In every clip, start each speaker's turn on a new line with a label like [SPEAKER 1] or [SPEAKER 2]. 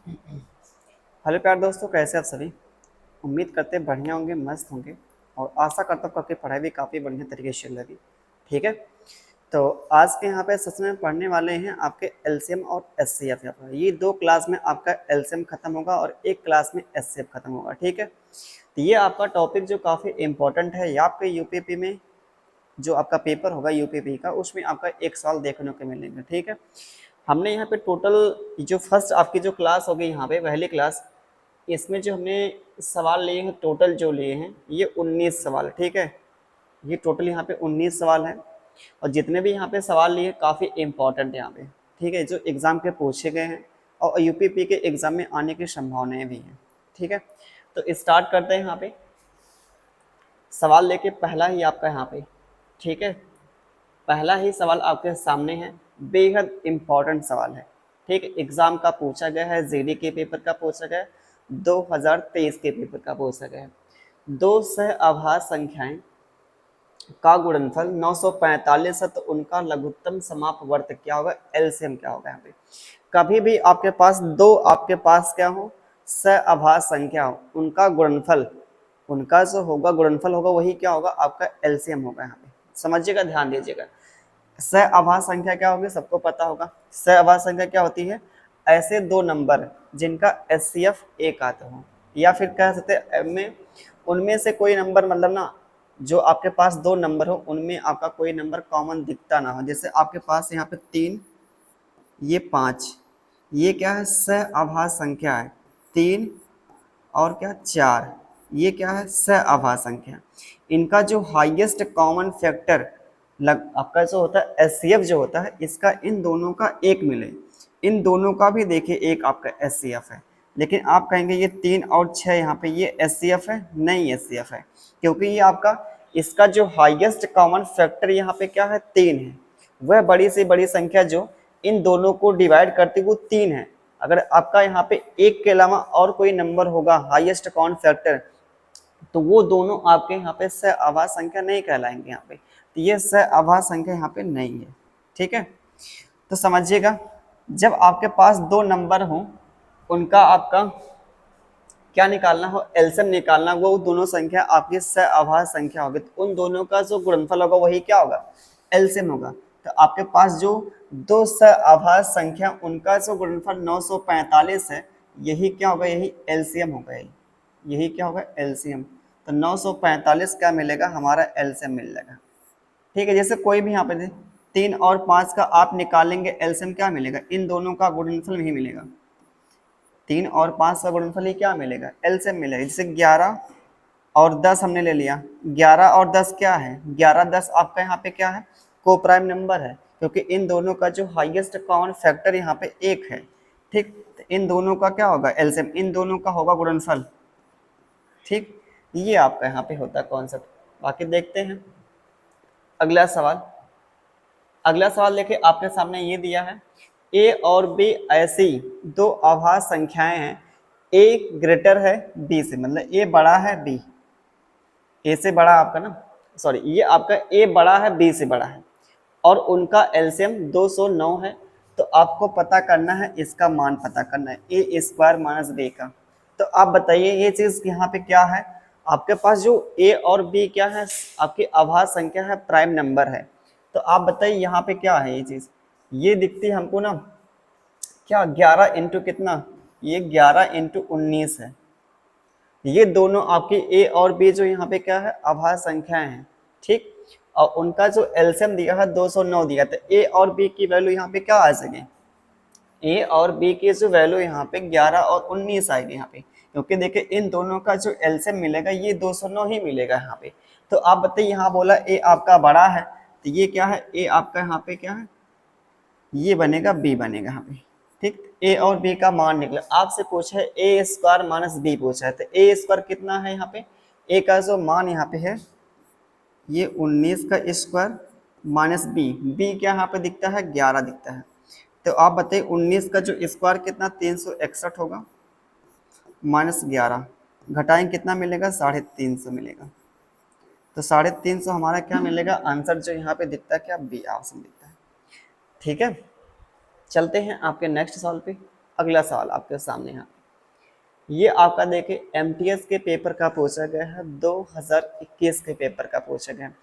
[SPEAKER 1] Hello प्यार दोस्तों, कैसे आप सभी। उम्मीद करते हैं बढ़िया होंगे, मस्त होंगे। और आशा करता हूँ कि आपकी पढ़ाई भी काफ़ी बढ़िया तरीके से चल रही। ठीक है। तो आज के यहाँ पे सेशन में पढ़ने वाले हैं आपके एलसीएम और एचसीएफ। यहाँ पर ये दो क्लास में आपका एलसीएम खत्म होगा और एक क्लास में एचसीएफ खत्म होगा। ठीक है। तो ये आपका टॉपिक जो काफ़ी इंपॉर्टेंट है, या आपके यूपीपी में जो आपका पेपर होगा यूपीपी का, उसमें आपका एक साल देखने को मिलेंगे। ठीक है। हमने यहाँ पे टोटल जो फर्स्ट आपकी जो क्लास होगी यहाँ पे पहली क्लास, इसमें जो हमने सवाल लिए हैं, टोटल जो लिए हैं ये 19 सवाल। ठीक है। ये टोटल यहाँ पे 19 सवाल हैं। और जितने भी यहाँ पे सवाल लिए काफ़ी इंपॉर्टेंट है यहाँ पे। ठीक है, जो एग्ज़ाम के पूछे गए हैं और यूपीपी के एग्ज़ाम में आने की संभावनाएं भी हैं। ठीक है। तो स्टार्ट करते हैं यहाँ पे सवाल लेके। पहला ही आपका यहाँ पे, ठीक है, पहला ही सवाल आपके सामने है। बेहद इंपॉर्टेंट सवाल है। ठीक है, एग्जाम का पूछा गया है, जीडी के पेपर का पूछा गया है, 2023 के पेपर का पूछा गया है। दो सह आभास संख्याएं का गुणनफल 945 है, तो उनका लघुत्तम समाप्त वर्त क्या होगा, एलसीएम क्या होगा। यहाँ पे कभी भी आपके पास दो आपके पास क्या हो, सह आभास संख्या हो, उनका गुणनफल, उनका जो होगा गुणनफल होगा वही क्या होगा, आपका एलसीएम होगा। यहाँ पे समझिएगा, ध्यान दीजिएगा। सह आभास संख्या क्या होगी, सबको पता होगा। सह आभास संख्या क्या होती है, ऐसे दो नंबर जिनका एचसीएफ एक आता हो, या फिर कह सकते हैं में उनमें से कोई नंबर, मतलब ना जो आपके पास दो नंबर हो उनमें आपका कोई नंबर कॉमन दिखता ना हो। जैसे आपके पास यहाँ पे 3, ये 5, ये क्या है, सह आभास संख्या है। 3 और क्या, 4, ये क्या है, सह आभास संख्या। इनका जो हाईएस्ट कॉमन फैक्टर आपका जो होता है एचसीएफ जो होता है, इसका इन दोनों का एक मिले। इन दोनों का भी देखिए एक आपका एचसीएफ है। लेकिन आप कहेंगे ये 3 और 6 यहाँ पे ये एचसीएफ है, नहीं एचसीएफ है, क्योंकि ये आपका इसका जो हाईएस्ट कॉमन फैक्टर यहाँ पे क्या है, 3 है। वह बड़ी से बड़ी संख्या जो इन दोनों को डिवाइड करती वो 3 है। अगर आपका यहाँ पे एक के अलावा और कोई नंबर होगा हाईएस्ट कॉमन फैक्टर, तो वो दोनों आपके यहाँ पे सह आभास संख्या नहीं कहलाएंगे। यहाँ पे तो ये सह आभास संख्या यहाँ पे नहीं है। ठीक है। तो समझिएगा, जब आपके पास दो नंबर हो, उनका आपका क्या निकालना हो, एलसीएम निकालना, वो दोनों संख्या आपकी सह आभास संख्या होगी, तो उन दोनों का जो गुणनफल होगा वही क्या होगा, एलसीएम होगा। तो आपके पास जो दो सह आभास संख्या उनका जो गुणनफल 945 है, यही क्या होगा, यही एलसीएम होगा। यही क्या होगा, एलसीएम। तो 945 क्या मिलेगा, हमारा एलसीएम मिल जाएगा। ठीक है। जैसे कोई भी यहाँ पे 3 और 5 का आप निकालेंगे, एलसीएम क्या मिलेगा, इन दोनों का गुणनफल नहीं मिलेगा। 3 और 5 का गुणनफल ही क्या मिलेगा, एलसीएम मिलेगा। जैसे 11 और 10 हमने ले लिया, 11 और 10 क्या है, 11 10 आपका यहाँ पे क्या है, को प्राइम नंबर है, क्योंकि इन दोनों का जो हाईएस्ट कॉमन फैक्टर यहाँ पे एक है। ठीक। तो इन दोनों का क्या होगा, एलसीएम, इन दोनों का होगा गुणनफल। ठीक। ये आपका यहाँ पे होता है कॉन्सेप्ट। बाकी देखते हैं अगला सवाल। अगला सवाल देखिए, आपके सामने ये दिया है, ए और बी ऐसी दो आभास संख्याएं हैं, ए ग्रेटर है बी से, मतलब ए बड़ा है बी, ए से बड़ा आपका ना, सॉरी, ये आपका ए बड़ा है बी से बड़ा है, और उनका एलसीएम 209 है। तो आपको पता करना है, इसका मान पता करना है, ए स्क्वायर माइनस बी का। तो आप बताइए ये चीज यहाँ पे क्या है, आपके पास जो ए और बी क्या है, आपकी आभास संख्या है, प्राइम नंबर है। तो आप बताइए यहाँ पे क्या है, ये चीज ये दिखती है हमको ना, क्या 11 इंटू कितना, ये 11 इंटू 19 है। ये दोनों आपकी ए और बी जो यहाँ पे क्या है, आभास संख्याएं हैं। ठीक। और उनका जो एलसीएम दिया है 209 दिया, तो ए और बी की वैल्यू यहाँ पे क्या आ सके, ए और बी की जो वैल्यू यहाँ पे 11 और 19 आएगी यहाँ पे, क्योंकि देखिए इन दोनों का जो एलसीएम मिलेगा ये 209 ही मिलेगा यहाँ पे। तो आप बताइए, यहाँ बोला ए आपका बड़ा है, तो ये क्या है, ए आपका यहाँ पे क्या है, ये बनेगा बी बनेगा यहाँ पे। ठीक। ए और बी का मान निकला, आपसे पूछा है ए स्क्वायर माइनस बी पूछा है, तो ए स्क्वायर कितना है यहाँ पे, ए का जो मान यहाँ पे है ये 19 का स्क्वायर माइनस बी, बी क्या यहाँ पे दिखता है, 11 दिखता है। तो आप बताइए 19 का जो स्क्वायर कितना, 361 होगा, माइनस 11 घटाएं कितना मिलेगा, 350 मिलेगा। तो 350 हमारा क्या मिलेगा, आंसर जो यहाँ पे दिखता है क्या, बी ऑप्शन दिखता है। ठीक है। चलते हैं आपके नेक्स्ट सवाल पे। अगला सवाल आपके सामने यहाँ, ये आपका देखिए एमटीएस के पेपर का पूछा गया है, 2021 के पेपर का पूछा गया है।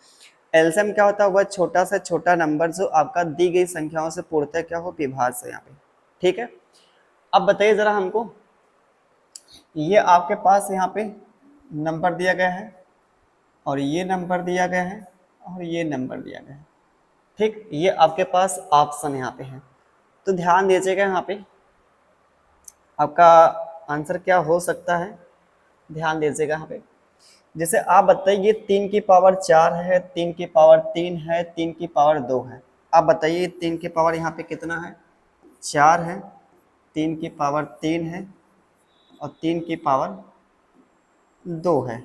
[SPEAKER 1] एलसीएम क्या होता है, वह छोटा से छोटा नंबर जो आपका दी गई संख्याओं से पूर्णतः क्या हो, विभाज्य यहाँ पे। ठीक है, अब बताइए जरा हमको, ये आपके पास यहाँ पे नंबर दिया गया है और ये नंबर दिया गया है और ये नंबर दिया गया है। ठीक, ये आपके पास ऑप्शन यहाँ पे है। तो ध्यान दीजिएगा यहाँ पे आपका आंसर क्या हो सकता है, ध्यान दीजिएगा यहाँ पे। जैसे आप बताइए 3 की पावर 4 है, 3 की पावर 3 है, 3 की पावर 2 है। आप बताइए 3 की पावर यहाँ पे कितना है, 4 है, 3 की पावर 3 है और 3 की पावर 2 है।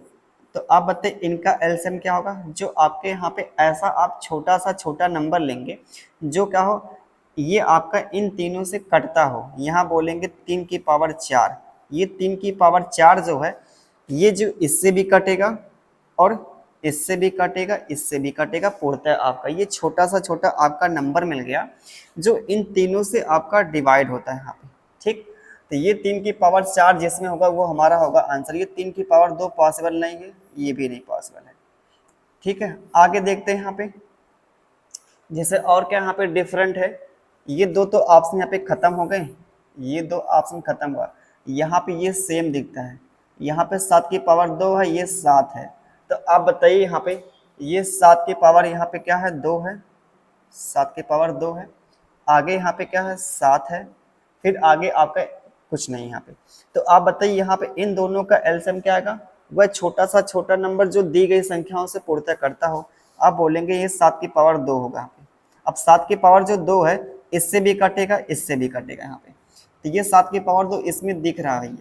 [SPEAKER 1] तो आप बताइए इनका एलसीएम क्या होगा। जो आपके यहाँ पे ऐसा आप छोटा सा छोटा नंबर लेंगे जो क्या हो, ये आपका इन तीनों से कटता हो। यहाँ बोलेंगे 3 की पावर 4, ये 3 की पावर 4 जो है, ये जो इससे भी कटेगा और इससे भी कटेगा, इससे भी कटेगा, पूर्णतः आपका ये छोटा सा छोटा आपका नंबर मिल गया जो इन तीनों से आपका डिवाइड होता है यहाँ पे। ठीक, तो ये 3 की पावर 4 जिसमें होगा वो हमारा होगा आंसर। ये 3 की पावर 2 पॉसिबल नहीं है, ये भी नहीं पॉसिबल है। ठीक है, आगे देखते हैं यहाँ पे, जैसे और क्या यहाँ पे डिफरेंट है। ये दो तो ऑप्शन यहाँ पे खत्म हो गए, ये दो ऑप्शन खत्म हुआ। यहाँ पे ये सेम दिखता है, यहाँ पे 7 की पावर 2 है, ये 7 है। तो आप बताइए यहाँ पे ये 7 की पावर यहाँ पे क्या है, 2 है, 7 की पावर 2 है। आगे यहाँ पे क्या है, 7 है, फिर आगे आपका कुछ नहीं यहाँ पे। तो आप बताइए यहाँ पे इन दोनों का एलसीएम क्या आएगा, वह छोटा सा छोटा नंबर जो दी गई संख्याओं से पूर्णतः करता हो। आप बोलेंगे ये 7 की पावर 2 होगा यहाँ पे। अब 7 की पावर जो 2 है, इससे भी कटेगा, इससे भी कटेगा यहाँ पे। तो ये 7 की पावर 2 इसमें दिख रहा है,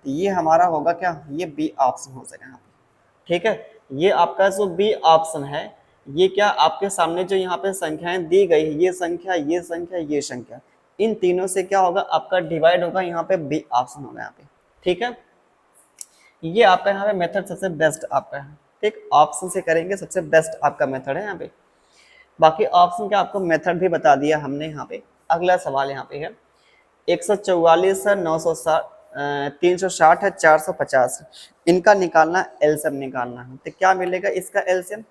[SPEAKER 1] तो ये हमारा होगा क्या, ये बी ऑप्शन हो जाएगा यहाँ पे। ठीक है, ये आपका जो बी ऑप्शन है, ये क्या आपके सामने जो यहाँ पे संख्याएं दी गई, ये संख्या, ये संख्या, ये संख्या, इन तीनों से क्या होगा आपका डिवाइड होगा, यहाँ पे बी ऑप्शन होगा यहाँ पे। ठीक है, ये आपका यहाँ पे मेथड सबसे बेस्ट आपका है। ठीक, ऑप्शन से करेंगे सबसे बेस्ट आपका मेथड है यहाँ पे। बाकी ऑप्शन का आपको मेथड भी बता दिया हमने यहाँ पे। अगला सवाल यहाँ पे है 144 है, 960, 360 है, 450 है, इनका निकालना एलसीएम निकालना है। तो क्या मिलेगा इसका एलसीएम।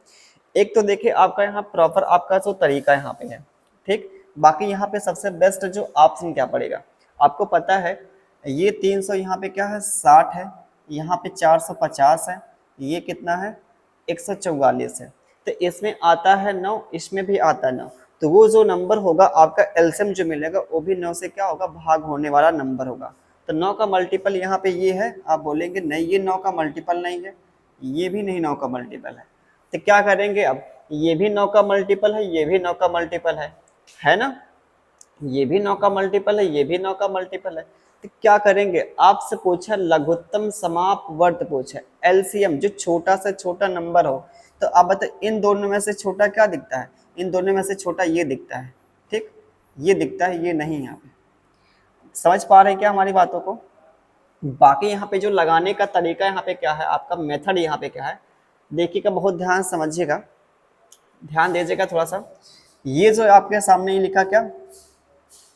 [SPEAKER 1] एक तो देखिए आपका यहाँ प्रॉपर आपका जो तरीका यहाँ पे है। ठीक, बाकी यहाँ पे सबसे बेस्ट जो ऑप्शन क्या पड़ेगा, आपको पता है ये 300 यहाँ पे क्या है 60 है, यहाँ पे 450 है, ये कितना है 144 है। तो इसमें आता है 9, इसमें भी आता है 9। तो वो जो नंबर होगा आपका एलसीएम जो मिलेगा वो भी 9 से क्या होगा, भाग होने वाला नंबर होगा। तो 9 का मल्टीपल यहाँ पे ये है। आप बोलेंगे नहीं ये 9 का मल्टीपल नहीं है, ये भी नहीं 9 का मल्टीपल है। तो क्या करेंगे, अब ये भी 9 का मल्टीपल है, ये भी 9 का मल्टीपल है ना, ये भी 9 का मल्टीपल है, ये भी 9 का मल्टीपल है। तो क्या करेंगे, आपसे पूछा लघुत्तम समापवर्त पूछा, एलसीएम जो छोटा से छोटा नंबर हो। तो आप बताए इन दोनों में से छोटा क्या दिखता है, इन दोनों में से छोटा ये दिखता है। ठीक, ये दिखता है, ये नहीं। यहाँ पे समझ पा रहे हैं क्या हमारी बातों को। बाकी यहाँ पे जो लगाने का तरीका यहाँ पे क्या है, आपका मेथड यहाँ पे क्या है, देखिएगा, बहुत ध्यान समझिएगा, ध्यान दीजिएगा थोड़ा सा। ये जो आपके सामने ये लिखा क्या,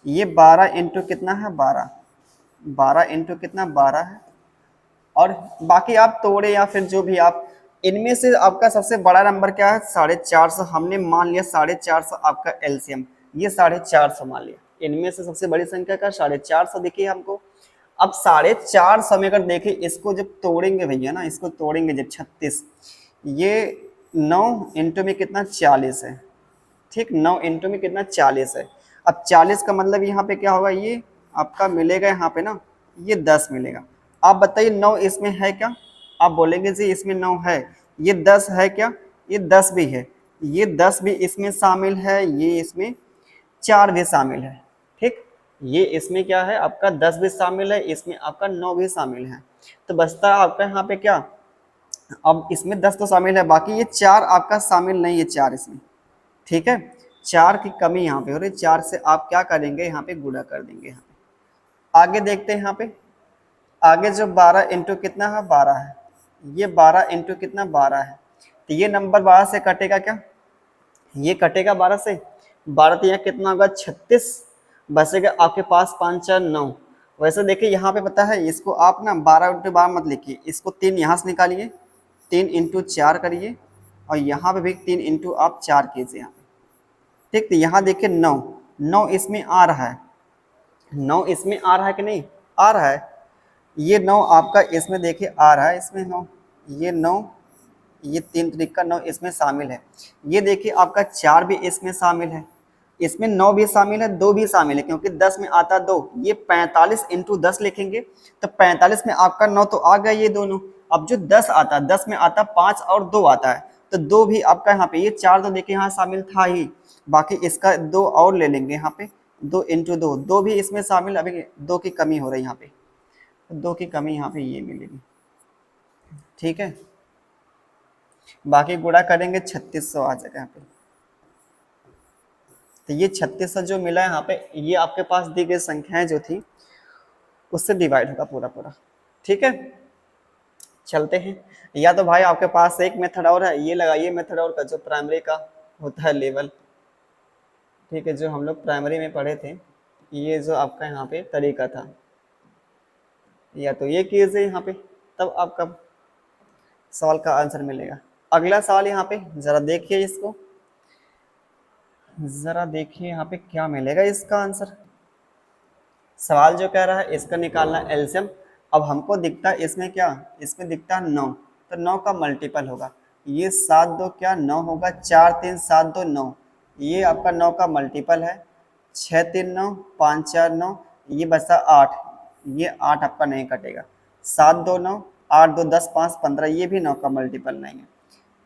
[SPEAKER 1] ये 12 इंटू कितना है 12, 12 इंटू कितना 12 है। और बाकी आप तोड़े या फिर जो भी आप, इनमें से आपका सबसे बड़ा नंबर क्या है 450। हमने मान लिया 450 आपका एलसीएम, ये 450 मान लिया। इनमें से सबसे बड़ी संख्या का 450 दिखी हमको। अब 450 में अगर देखें, इसको जब तोड़ेंगे भैया ना, इसको तोड़ेंगे जब 36, ये 9 इंटू में कितना 40 है। ठीक, 9 इंटू में कितना 40 है। अब 40 का मतलब यहाँ पे क्या होगा, ये आपका मिलेगा यहाँ पे ना, ये 10 मिलेगा। आप बताइए 9 इसमें है क्या, आप बोलेंगे जी इसमें 9 है। ये 10 है क्या, ये 10 भी है, ये 10 भी इसमें शामिल है, ये इसमें 4 भी शामिल है। ठीक, ये इसमें क्या है आपका 10 भी शामिल है, इसमें आपका 9 भी शामिल है। तो बचता है आपका यहाँ पे क्या, अब इसमें 10 तो शामिल है, बाकी ये 4 आपका शामिल नहीं है, 4 इसमें। ठीक है, 4 की कमी यहाँ पे हो रही है, 4 से आप क्या करेंगे यहाँ पे गुणा कर देंगे। यहाँ पे आगे देखते हैं, यहाँ पे आगे जो 12 इंटू कितना है 12 है, ये 12 इंटू कितना 12 है। तो ये नंबर 12 से कटेगा क्या, ये कटेगा 12 से। 12 तो यहाँ कितना होगा 36, बचेगा आपके पास 5 4 9। वैसे देखिए यहाँ पे पता है, इसको आप ना 12 × 12 मत लिखिए, इसको 3 यहाँ से निकालिए, 3 × 4 करिए, और यहाँ पे भी 3 आप 4 कीजिए यहाँ पे। ठीक, तो यहाँ देखिए 9, 9 इसमें आ रहा है, 9 इसमें आ रहा है कि नहीं आ रहा है, ये 9 आपका इसमें देखिए आ रहा है, इसमें 9, ये 9, ये 3 × 9 इसमें शामिल है। ये देखिए आपका 4 भी इसमें शामिल है, इसमें 9 भी शामिल है, 2 भी शामिल है, क्योंकि 10 में आता 2, ये 45 × 10 लिखेंगे तो 45 में आपका 9 तो आ गया ये दोनों। अब जो 10 आता है, 10 में आता 5 और 2 आता है, तो 2 भी आपका यहाँ पे, ये 4 तो देखिए यहाँ शामिल था ही, बाकी इसका 2 और ले लेंगे यहाँ पे, 2 × 2, 2 भी इसमें शामिल, अभी 2 की कमी हो रही है यहाँ पे, 2 की कमी यहाँ पे ये मिलेगी। ठीक है, बाकी गुणा करेंगे 3600 आ जाएगा यहाँ पे। तो ये 3600 जो मिला है यहाँ पे, ये आपके पास दी गई संख्याएं जो थी उससे डिवाइड होगा पूरा पूरा। ठीक है, चलते हैं। या तो भाई आपके पास एक मेथड और है, ये लगाइए मेथड और का, जो प्राइमरी का होता है लेवल। ठीक है, जो हम लोग प्राइमरी में पढ़े थे, ये जो आपका यहाँ पे तरीका था, या तो ये कीजिए यहाँ पे, तब आपका सवाल का आंसर मिलेगा। अगला सवाल यहाँ पे जरा देखिए, इसको जरा देखिए यहाँ पे क्या मिलेगा इसका आंसर। सवाल जो कह रहा है इसका निकालना एलसीएम। अब हमको दिखता है इसमें क्या, इसमें दिखता है 9, तो 9 का मल्टीपल होगा, ये 7 2 क्या 9 होगा, 4 3 7 2 9, ये आपका 9 का मल्टीपल है, 6 3 9 5 4 9, ये बचा 8, ये 8 आपका नहीं कटेगा, 7 2 9 8 2 10 5 15, ये भी 9 का मल्टीपल नहीं है,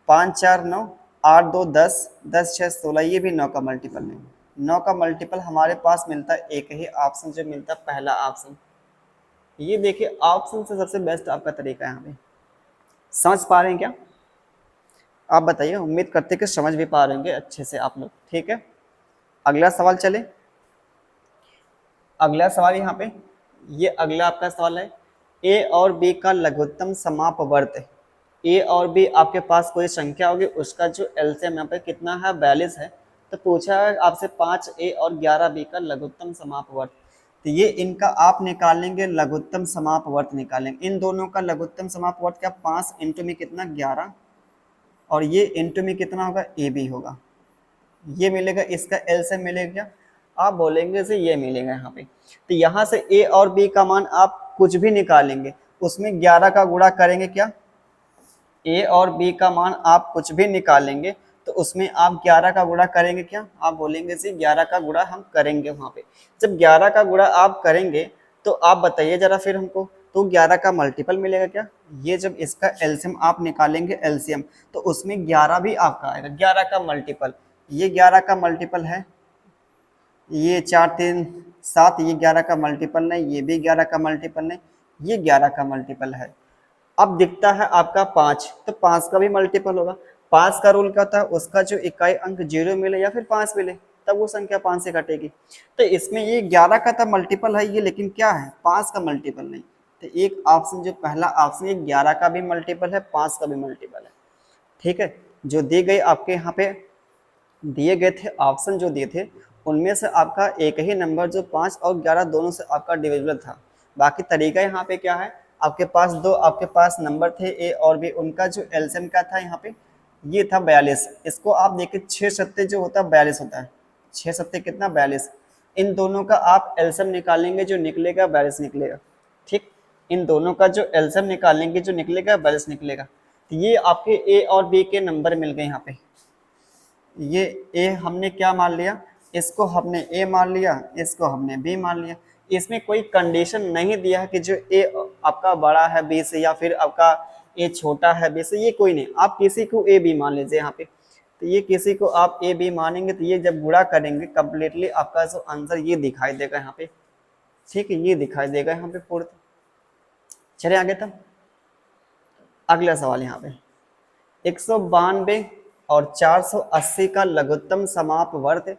[SPEAKER 1] 5 4 9 8 2 10 10 6 16, ये भी 9 का मल्टीपल नहीं है। 9 का मल्टीपल हमारे पास मिलता है एक ही ऑप्शन, जो मिलता है पहला ऑप्शन। ये देखिए ऑप्शन से सबसे बेस्ट आपका तरीका है यहाँ पे। समझ पा रहे हैं क्या आप बताइए, उम्मीद करते कि समझ भी पा रहे होंगे अच्छे से आप लोग। ठीक है, अगला सवाल चले। अगला सवाल यहाँ पे, ये अगला आपका सवाल है, ए और बी का लघुत्तम समापवर्त। ए और बी आपके पास कोई संख्या होगी, उसका जो एलसीएम यहाँ पे कितना है 42 है, तो पूछा है आपसे 5A और 11B का लघुत्तम समापवर्त। तो ये इनका आप निकालेंगे लघुत्तम समापवर्त निकालेंगे, इन दोनों का लघुत्तम समापवर्त क्या, 5 इंटू में कितना 11, और ये इंटू में कितना होगा AB होगा, ये मिलेगा, इसका एलसीएम मिलेगा क्या, आप बोलेंगे से ये मिलेगा यहाँ पे। तो यहाँ से A और B का मान आप कुछ भी निकालेंगे, उसमें 11 का गुणा करेंगे क्या, ए और बी का मान आप कुछ भी निकालेंगे तो उसमें आप 11 का गुणा करेंगे क्या, आप बोलेंगे जी 11 का गुणा हम करेंगे। वहां पे जब 11 का गुणा आप करेंगे तो आप बताइए जरा फिर हमको, तो 11 का मल्टीपल मिलेगा क्या, ये जब इसका एलसीएम आप निकालेंगे एलसीएम, तो उसमें 11 भी आपका आएगा, 11 का मल्टीपल, ये 11 का मल्टीपल है, ये 4 3 7, ये 11 का मल्टीपल नहीं, ये भी 11 का मल्टीपल नहीं, ये 11 का मल्टीपल है। अब दिखता है आपका 5, तो 5 का भी मल्टीपल होगा। 5 का रूल क्या होता है, उसका जो इकाई अंक 0 मिले या फिर 5 मिले, तब वो संख्या 5 से कटेगी। तो इसमें ये 11 का तो मल्टीपल है ये, लेकिन क्या है 5 का मल्टीपल नहीं। तो एक ऑप्शन जो पहला ऑप्शन, ये 11 का भी मल्टीपल है, 5 का भी मल्टीपल है। ठीक है, जो दी गई आपके यहाँ पे दिए गए थे ऑप्शन जो दिए थे, उनमें से आपका एक ही नंबर जो 5 और 11 दोनों से आपका डिविजिबल था। बाकी तरीका यहाँ पे क्या है, आपके पास दो आपके पास नंबर थे ए और बी, उनका जो एलसीएम का था यहाँ पे ये था 42। इसको आप देखिए 6 सत्ते जो होता है 42 होता है, 6 सत्ते कितना 42, इन दोनों का आप एलसीएम निकालेंगे जो निकलेगा 42 निकलेगा। ठीक, इन दोनों का जो एलसीएम निकालेंगे जो निकलेगा 42 निकलेगा। तो ये आपके ए और बी के नंबर मिल गए यहाँ पे। ये ए हमने क्या मान लिया, इसको हमने ए मान लिया, इसको हमने बी मान लिया। इसमें कोई कंडीशन नहीं दिया है कि जो ए आपका बड़ा है बी से या फिर आपका ए छोटा है बी से, ये कोई नहीं, आप किसी को ए बी मान लीजिए यहाँ पे। तो ये किसी को आप ए बी मानेंगे तो ये जब गुणा करेंगे कंप्लीटली आपका जो आंसर ये दिखाई देगा यहाँ पे। ठीक है, ये दिखाई देगा यहाँ पे पूर्ण। चले आगे तब अगला सवाल यहाँ पे, 192 और 480 का लघुत्तम समापवर्त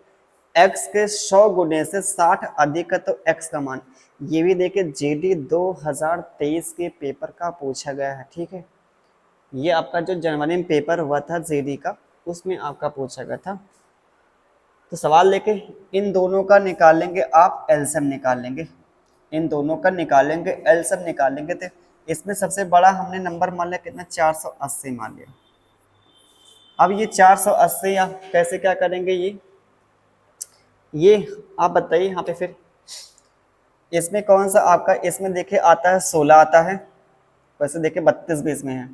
[SPEAKER 1] x के 100 गुने से 60 अधिक है तो x का मान। ये भी देखिए जीडी 2023 के पेपर का पूछा गया है। ठीक है, ये आपका जो जनवरी में पेपर हुआ था जीडी का, उसमें आपका पूछा गया था। तो सवाल लेके इन दोनों का निकालेंगे आप एलसीएम निकाल लेंगे। इन दोनों का निकालेंगे, एलसीएम निकालेंगे तो इसमें सबसे बड़ा हमने नंबर मान लिया कितना, 480 मान लिया। अब ये 480 आप कैसे क्या करेंगे, ये आप बताइए यहाँ पे फिर इसमें कौन सा आपका, इसमें देखिए आता है 16 आता है, वैसे देखिए 32 भी इसमें है,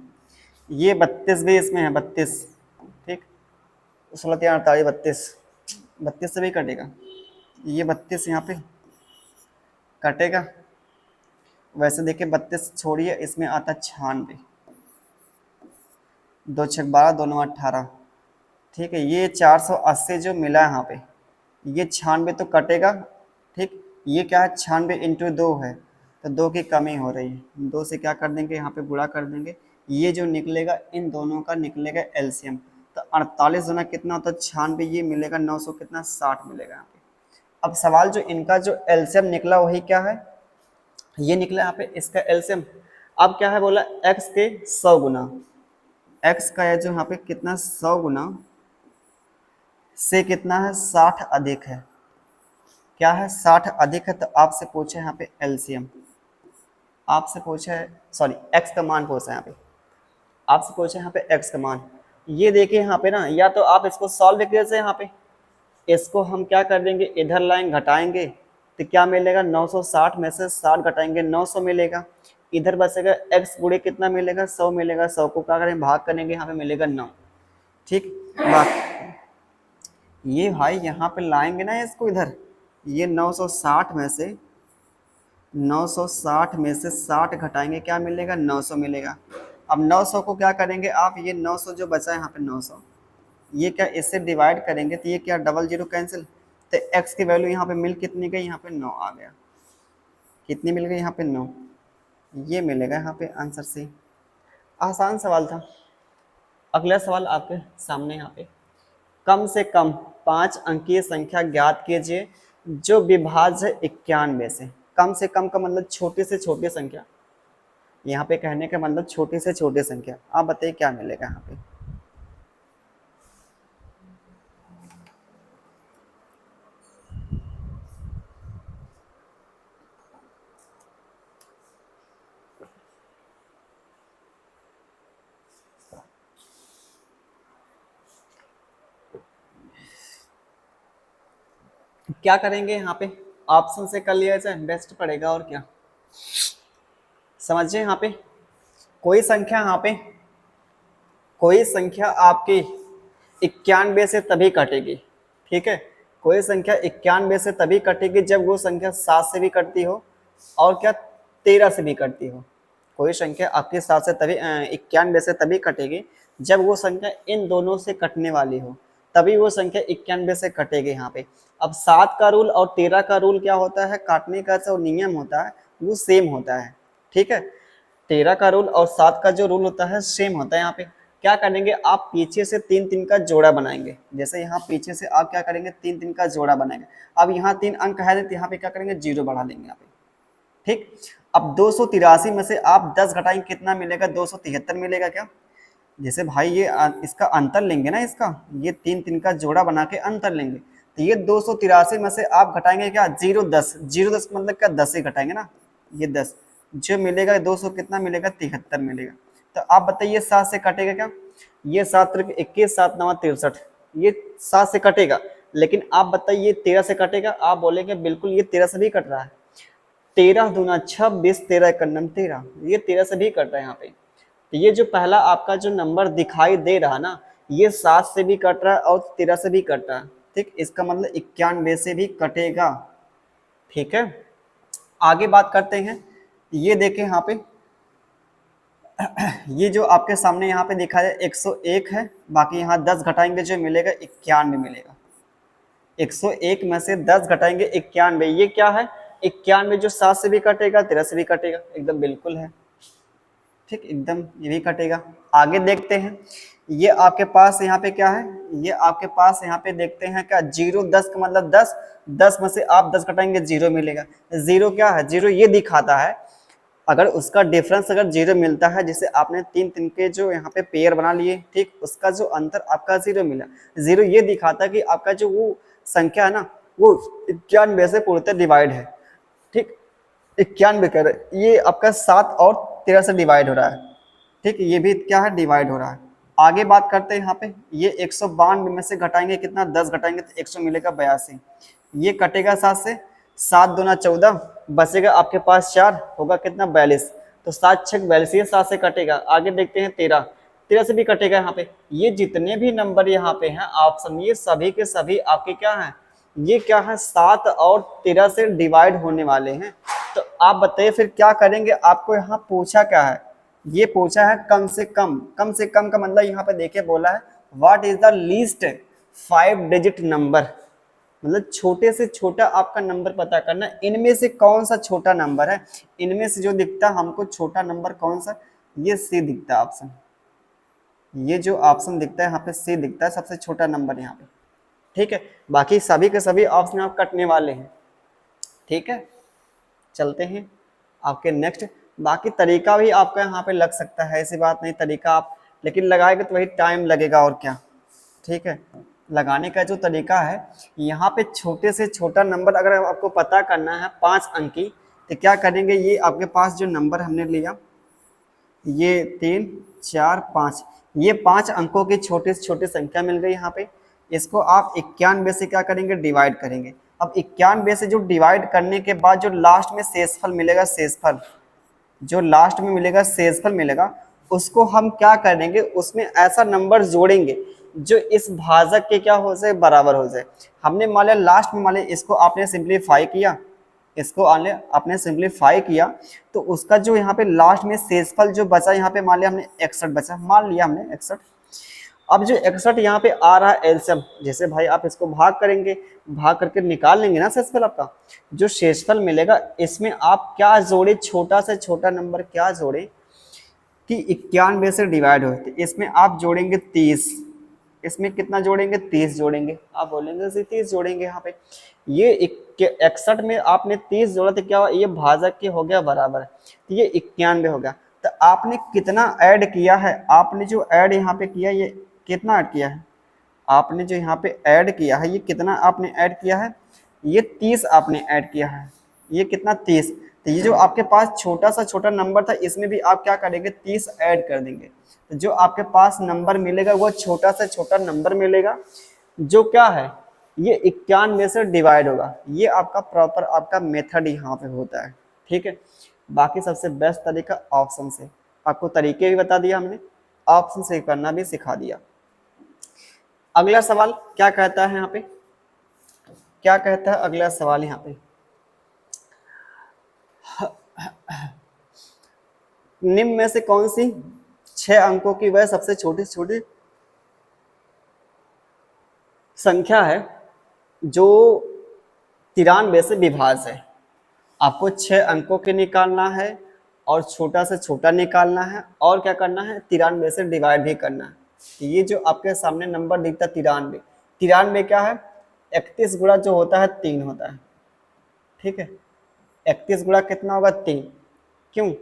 [SPEAKER 1] ये 32 भी इसमें है, 32 ठीक, 16 3 48 32, 32 से भी कटेगा, ये 32 यहाँ पे कटेगा। वैसे देखिए 32 छोड़िए, इसमें आता है 96, 2 6 12 2 9 18, ठीक है। ये 480 जो मिला है यहाँ पे, ये 96 तो कटेगा, ठीक। ये क्या है, 96 इंटू 2 है, तो 2 की कमी हो रही है, 2 से क्या कर देंगे, यहाँ पे गुणा कर देंगे। ये जो निकलेगा इन दोनों का निकलेगा एलसीएम, तो 48 गुना कितना होता है 96, ये मिलेगा 900 कितना 60 मिलेगा यहाँ पे। अब सवाल जो इनका जो एलसीएम निकला वही क्या है, ये निकला यहाँ पे इसका एलसीएम। अब क्या है बोला, x के 100 गुना, x का है जो यहाँ पे कितना 100 गुना से कितना है 60 अधिक है, क्या है 60 अधिक है, तो आपसे पूछे यहाँ पे एलसीएम, आपसे पूछे है सॉरी x का मान पूछा है यहाँ पे, आपसे पूछे यहाँ पे x का मान। ये देखिए यहाँ पे ना, या तो आप इसको सॉल्व कैसे, यहाँ पे इसको हम क्या कर देंगे, इधर लाइन घटाएंगे तो क्या मिलेगा, 960 में से 60 घटाएंगे 900 मिलेगा, इधर बचेगा x गुणे कितना मिलेगा 100 मिलेगा, 100 को क्या करें भाग करेंगे, यहाँ पे मिलेगा 9, ठीक। बात ये भाई यहाँ पे लाएंगे ना इसको इधर, ये 960 में से 60 घटाएंगे क्या मिलेगा, 900 मिलेगा। अब 900 को क्या करेंगे आप, ये 900 जो बचा है यहाँ पे 900, ये क्या इससे डिवाइड करेंगे तो ये क्या डबल जीरो कैंसिल, तो x की वैल्यू यहाँ पे मिल कितनी गई, यहाँ पे 9 आ गया, कितनी मिल गई यहाँ पे 9, ये मिलेगा यहाँ पे आंसर सी। आसान सवाल था। अगला सवाल आपके सामने यहाँ पे, कम से कम 5 अंकीय संख्या ज्ञात कीजिए जो विभाज्य 91 से, कम से कम का मतलब छोटी से छोटी संख्या, यहाँ पे कहने का मतलब छोटी से छोटी संख्या। आप बताइए क्या मिलेगा यहाँ पे, क्या करेंगे यहाँ पे, ऑप्शन से कर लिया जाए बेस्ट पड़ेगा, और क्या समझिए यहाँ पे, कोई संख्या यहाँ पे, कोई संख्या आपकी 91 से तभी कटेगी, ठीक है। कोई संख्या 91 से तभी कटेगी जब वो संख्या 7 से भी कटती हो और क्या 13 से भी कटती हो। कोई संख्या आपके 7 से तभी 91 से तभी कटेगी जब वो संख्या इन दोनों से कटने वाली हो, तभी वो संख्या 91 से कटेगी यहाँ पे। अब 7 का रूल और 13 का रूल क्या होता है, काटने का जो नियम होता है वो सेम होता है, ठीक है। 13 का रूल और 7 का जो रूल होता है सेम होता है। यहाँ पे क्या करेंगे आप, पीछे से 3 3 का जोड़ा बनाएंगे, जैसे यहाँ पीछे से आप क्या करेंगे 3 3 का जोड़ा बनाएंगे। अब यहाँ 3 अंक है तो यहाँ पे क्या करेंगे 0 बढ़ा लेंगे यहाँ पे, ठीक। अब 283 में से आप 10 घटाएंगे कितना मिलेगा, 273 मिलेगा क्या। जैसे भाई ये इसका अंतर लेंगे ना, इसका ये 3 3 का जोड़ा बना के अंतर लेंगे, तो ये 283 में से आप घटाएंगे क्या 0 10, 0 10 मतलब क्या 10 ही घटाएंगे ना, ये 10 जो मिलेगा 200 कितना मिलेगा 73 मिलेगा। तो आप बताइए 7 से कटेगा क्या, ये 7 21 7 9 63, ये 7 से कटेगा। लेकिन आप बताइए 13 से कटेगा, आप बोलेंगे बिल्कुल ये 13 से भी कट रहा है, 13 दूना 26 13 एक नंबर 13, ये 13 से भी कट रहा है यहाँ पे। तो ये जो पहला आपका जो नंबर दिखाई दे रहा ना, ये 7 से भी कट रहा है और 13 से भी कट रहा है, ठीक। इसका मतलब 91 से भी कटेगा, ठीक है। आगे बात करते हैं, ये देखें यहाँ पे ये जो आपके सामने यहाँ पे देखा जाए 101 है, बाकी यहाँ 10 घटाएंगे जो मिलेगा 91 मिलेगा। 101 में से 10 घटाएंगे 91, ये क्या है 91 जो 7 से भी कटेगा 13 से भी कटेगा, एकदम बिल्कुल है, ठीक, एकदम ये भी कटेगा। आगे देखते हैं, ये आपके पास यहाँ पे क्या है, ये आपके पास यहाँ पे देखते हैं क्या 0 10 का मतलब 10, 10 में से आप 10 घटाएंगे 0 मिलेगा। 0 क्या है, 0 ये दिखाता है अगर उसका डिफरेंस अगर 0 मिलता है, जैसे आपने 3 3 के जो यहाँ पे पेयर बना लिए, ठीक, उसका जो अंतर आपका 0 मिला, 0 ये दिखाता है कि आपका जो वो संख्या है ना वो 91 से पूर्णतः डिवाइड है, ठीक। 91 कर, ये आपका 7 और 13 से डिवाइड हो रहा है। ठीक है, ये भी क्या है, डिवाइड हो रहा है। आगे बात करते हैं यहाँ पे, ये 192 में से घटाएंगे कितना, 10 घटाएंगे तो 100 मिलेगा 82। ये कटेगा 7 से, 7 दूना 14, बचेगा आपके पास 4, होगा कितना 42। तो 7 6 42, ये 7 से कटेगा। आगे देखते हैं 13, 13 से भी कटेगा। यहाँ पे ये जितने भी नंबर यहाँ पे हैं ऑप्शन, ये सभी के सभी आपके क्या हैं, ये क्या है, 7 और 13 से डिवाइड होने वाले हैं। तो आप बताइए फिर क्या करेंगे, आपको यहाँ पूछा क्या है, ये पूछा है कम से कम। कम से कम का मतलब यहाँ पे देखिए बोला है what is the least 5 digit number, मतलब छोटे से छोटा आपका नंबर पता करना, इनमें से कौन सा छोटा नंबर है। इनमें से जो दिखता है हमको छोटा नंबर कौन सा, ये सी दिखता है ऑप्शन, ये जो ऑप्शन दिखता है यहाँ पे सी दिखता है सबसे छोटा नंबर यहाँ पे। ठीक है, बाकी सभी के सभी ऑप्शन आप कटने वाले हैं। ठीक है, चलते हैं आपके नेक्स्ट। बाकी तरीका भी आपका यहाँ पे लग सकता है, ऐसी बात नहीं, तरीका आप लेकिन लगाएंगे तो वही टाइम लगेगा और क्या। ठीक है, लगाने का जो तरीका है, यहाँ पे छोटे से छोटा नंबर अगर आपको पता करना है 5 अंक की, तो क्या करेंगे, ये आपके पास जो नंबर हमने लिया, ये 3 4 5, ये 5 अंकों की छोटे से छोटी संख्या मिल गई यहाँ पे। इसको आप 91 से क्या करेंगे, डिवाइड करेंगे। अब 91 से जो डिवाइड करने के बाद जो लास्ट में शेषफल मिलेगा, शेषफल जो लास्ट में मिलेगा, शेषफल मिलेगा, उसको हम क्या करेंगे, उसमें ऐसा नंबर जोड़ेंगे जो इस भाजक के क्या हो जाए, बराबर हो जाए। हमने मान लिया लास्ट में, मान लिया इसको आपने सिंप्लीफाई किया, इसको आपने सिंप्लीफाई किया, तो उसका जो यहाँ पे लास्ट में शेषफल जो बचा, यहाँ पे मान लिया हमने 61 बचा, मान लिया हमने 61। अब जो 61 यहाँ पे आ रहा है एलसीएम, जैसे भाई आप इसको भाग करेंगे, भाग करके निकाल लेंगे ना शेषफल आपका, जो शेषफल मिलेगा इसमें आप क्या जोड़े, छोटा से छोटा नंबर क्या जोड़े कि 91 से डिवाइड हो, तो इसमें आप जोड़ेंगे 30, इसमें कितना जोड़ेंगे, 30 जोड़ेंगे। आप बोलेंगे 30 जोड़ेंगे, यहाँ पे ये 61 में आपने 30 जोड़ा तो क्या हुआ, ये भाजक के हो गया बराबर, तो ये 91 हो गया। तो आपने कितना ऐड किया है, आपने जो ऐड यहाँ पे किया, ये कितना ऐड किया है, आपने जो यहाँ पे ऐड किया है, ये कितना आपने ऐड किया है, ये 30 आपने ऐड किया है, ये कितना 30। तो ये जो आपके पास छोटा सा छोटा नंबर था, इसमें भी आप क्या करेंगे, 30 ऐड कर देंगे। तो जो आपके पास नंबर मिलेगा वो छोटा से छोटा नंबर मिलेगा, जो क्या है, ये 91 से डिवाइड होगा। ये आपका प्रॉपर आपका मेथड यहाँ पे होता है। ठीक है, बाकी सबसे बेस्ट तरीका ऑप्शन से, आपको तरीके भी बता दिया हमने, ऑप्शन से करना भी सिखा दिया। अगला सवाल क्या कहता है यहाँ पे, क्या कहता है अगला सवाल यहाँ पे, निम्न में से कौन सी 6 अंकों की वह सबसे छोटी से छोटी संख्या है जो 93 से विभाज्य है। आपको 6 अंकों के निकालना है और छोटा से छोटा निकालना है, और क्या करना है, 93 से डिवाइड भी करना है। तो ये जो आपके सामने नंबर दिखता है 93, 93 क्या है, 31 गुणा जो होता है 3 होता है। ठीक है, 31 गुणा कितना होगा, 3। क्यों,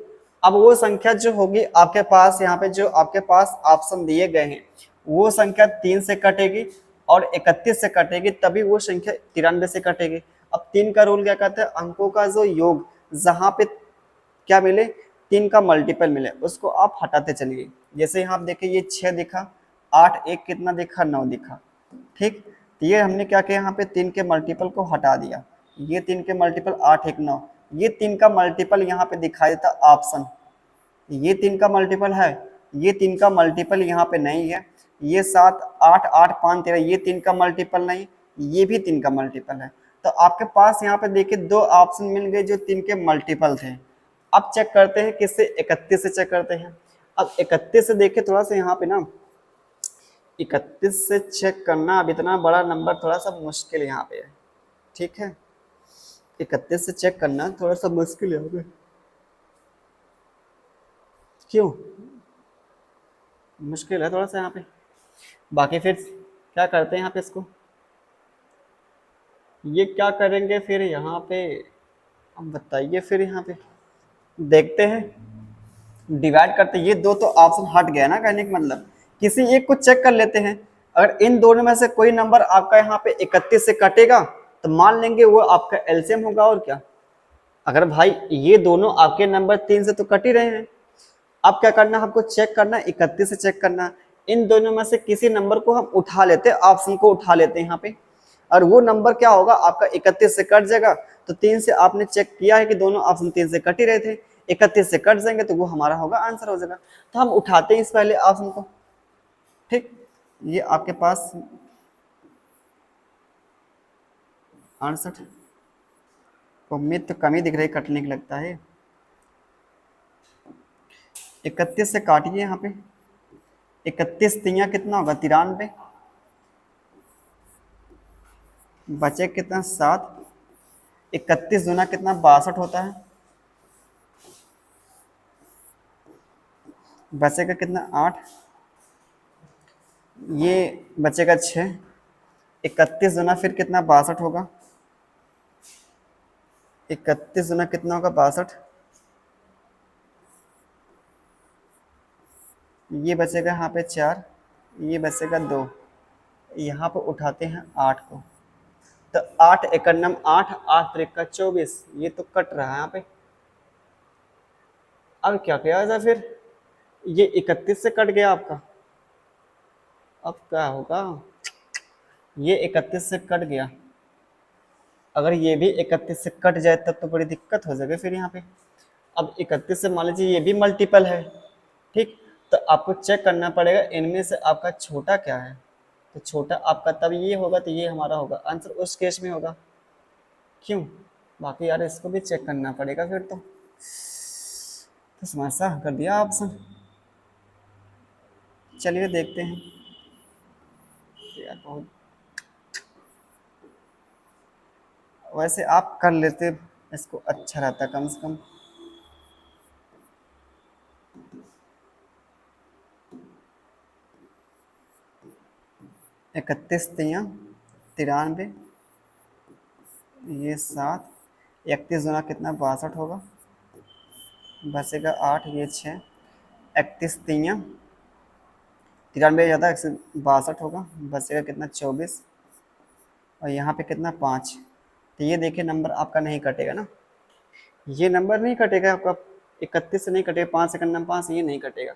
[SPEAKER 1] अब वो संख्या जो होगी आपके पास, यहाँ पे जो आपके पास ऑप्शन दिए गए हैं, वो संख्या 3 से कटेगी और 31 से कटेगी, तभी वो संख्या 93 से कटेगी। अब 3 का रूल क्या कहता है, अंकों का जो योग जहाँ पे क्या मिले, 3 का मल्टीपल मिले, उसको आप हटाते चलिए। जैसे यहाँ आप देखिए, ये 6 दिखा, 8 1 कितना दिखा, 9 दिखा। ठीक, तो ये हमने क्या किया, यहाँ पे 3 के मल्टीपल को हटा दिया, ये 3 के मल्टीपल 8 1 9, ये 3 का मल्टीपल यहाँ पे दिखाई देता ऑप्शन, ये 3 का मल्टीपल है, ये 3 का मल्टीपल यहाँ पे नहीं है, ये 7 8 8 5 13, ये 3 का मल्टीपल नहीं, ये भी 3 का मल्टीपल है। तो आपके पास यहाँ पे देखिए 2 ऑप्शन मिल गए जो 3 के मल्टीपल थे। अब चेक करते हैं किससे, 31 से चेक करते हैं। अब 31 से देखिए थोड़ा सा यहाँ पे ना, 31 से चेक करना, अब इतना बड़ा नंबर थोड़ा सा मुश्किल यहाँ पे है। ठीक है, 31 से चेक करना थोड़ा सा मुश्किल है यहाँ पे। क्यों मुश्किल है थोड़ा सा यहाँ पे, बाकी फिर क्या करते हैं यहाँ पे, इसको ये क्या करेंगे फिर यहाँ पे, अब बताइए फिर यहाँ पे देखते हैं, डिवाइड करते हैं। ये दो तो ऑप्शन हट गया ना, कहने का मतलब किसी एक को चेक कर लेते हैं। अगर इन दोनों में से कोई नंबर आपका यहाँ पे 31 से कटेगा तो मान लेंगे वो आपका एलसीएम होगा, और क्या, अगर भाई ये दोनों आपके नंबर 3 से तो कट ही रहे हैं, अब क्या करना है आपको, चेक करना, 31 से चेक करना। इन दोनों में से किसी नंबर को हम उठा लेते हैं, ऑप्शन को उठा लेते हैं यहाँ पे, और वो नंबर क्या होगा आपका 31 से कट जाएगा। तो 3 से आपने चेक किया है कि दोनों ऑप्शन 3 से कट ही रहे थे, 31 से कट जाएंगे तो वो हमारा होगा आंसर हो जाएगा। तो हम उठाते हैं इस पहले ऑप्शन को। ठीक, ये आपके पास 68, उम्मीद तो कम ही दिख रही कटने की लगता है। 31 से काटिए यहाँ पे, 31 तिया कितना होगा 93, बचे कितना 7, 31 दूना कितना 62 होता है, बचेगा कितना 8, ये बचेगा 6, 31 दूना फिर कितना 62 होगा, 31 दूना कितना होगा 62, ये बचेगा यहाँ पे 4, ये बचेगा 2, यहाँ पे उठाते हैं 8 को, तो 8 एकड़ नम 8, 8 त्रिक का 24, ये तो कट रहा है यहाँ पे। अब क्या किया जाए फिर, ये 31 से कट गया आपका, अब क्या होगा, ये 31 से कट गया, अगर ये भी 31 से कट जाए तब तो बड़ी दिक्कत हो जाएगी फिर यहाँ पे। अब 31 से मान लीजिए ये भी मल्टीपल है, ठीक, तो आपको चेक करना पड़ेगा इनमें से आपका छोटा क्या है, तो छोटा आपका तब ये होगा, तो ये हमारा होगा आंसर उस केस में होगा। क्यों, बाकी यार इसको भी चेक करना पड़ेगा फिर तो समस्या कर दिया ऑप्शन। चलिए देखते हैं यार, बहुत वैसे आप कर लेते इसको अच्छा रहता कम से कम। इकतीस तिया 93, ये 7, 31 गुना कितना 62 होगा, बचेगा 8, ये 6, 31 तिया 93 ज़्यादा 162 होगा, बचेगा कितना 24, और यहाँ पे कितना 5, तो ये देखिए नंबर आपका नहीं कटेगा ना, ये नंबर नहीं कटेगा आपका, 31 से नहीं कटेगा, 5 सेकंड नंबर 5 ये नहीं कटेगा।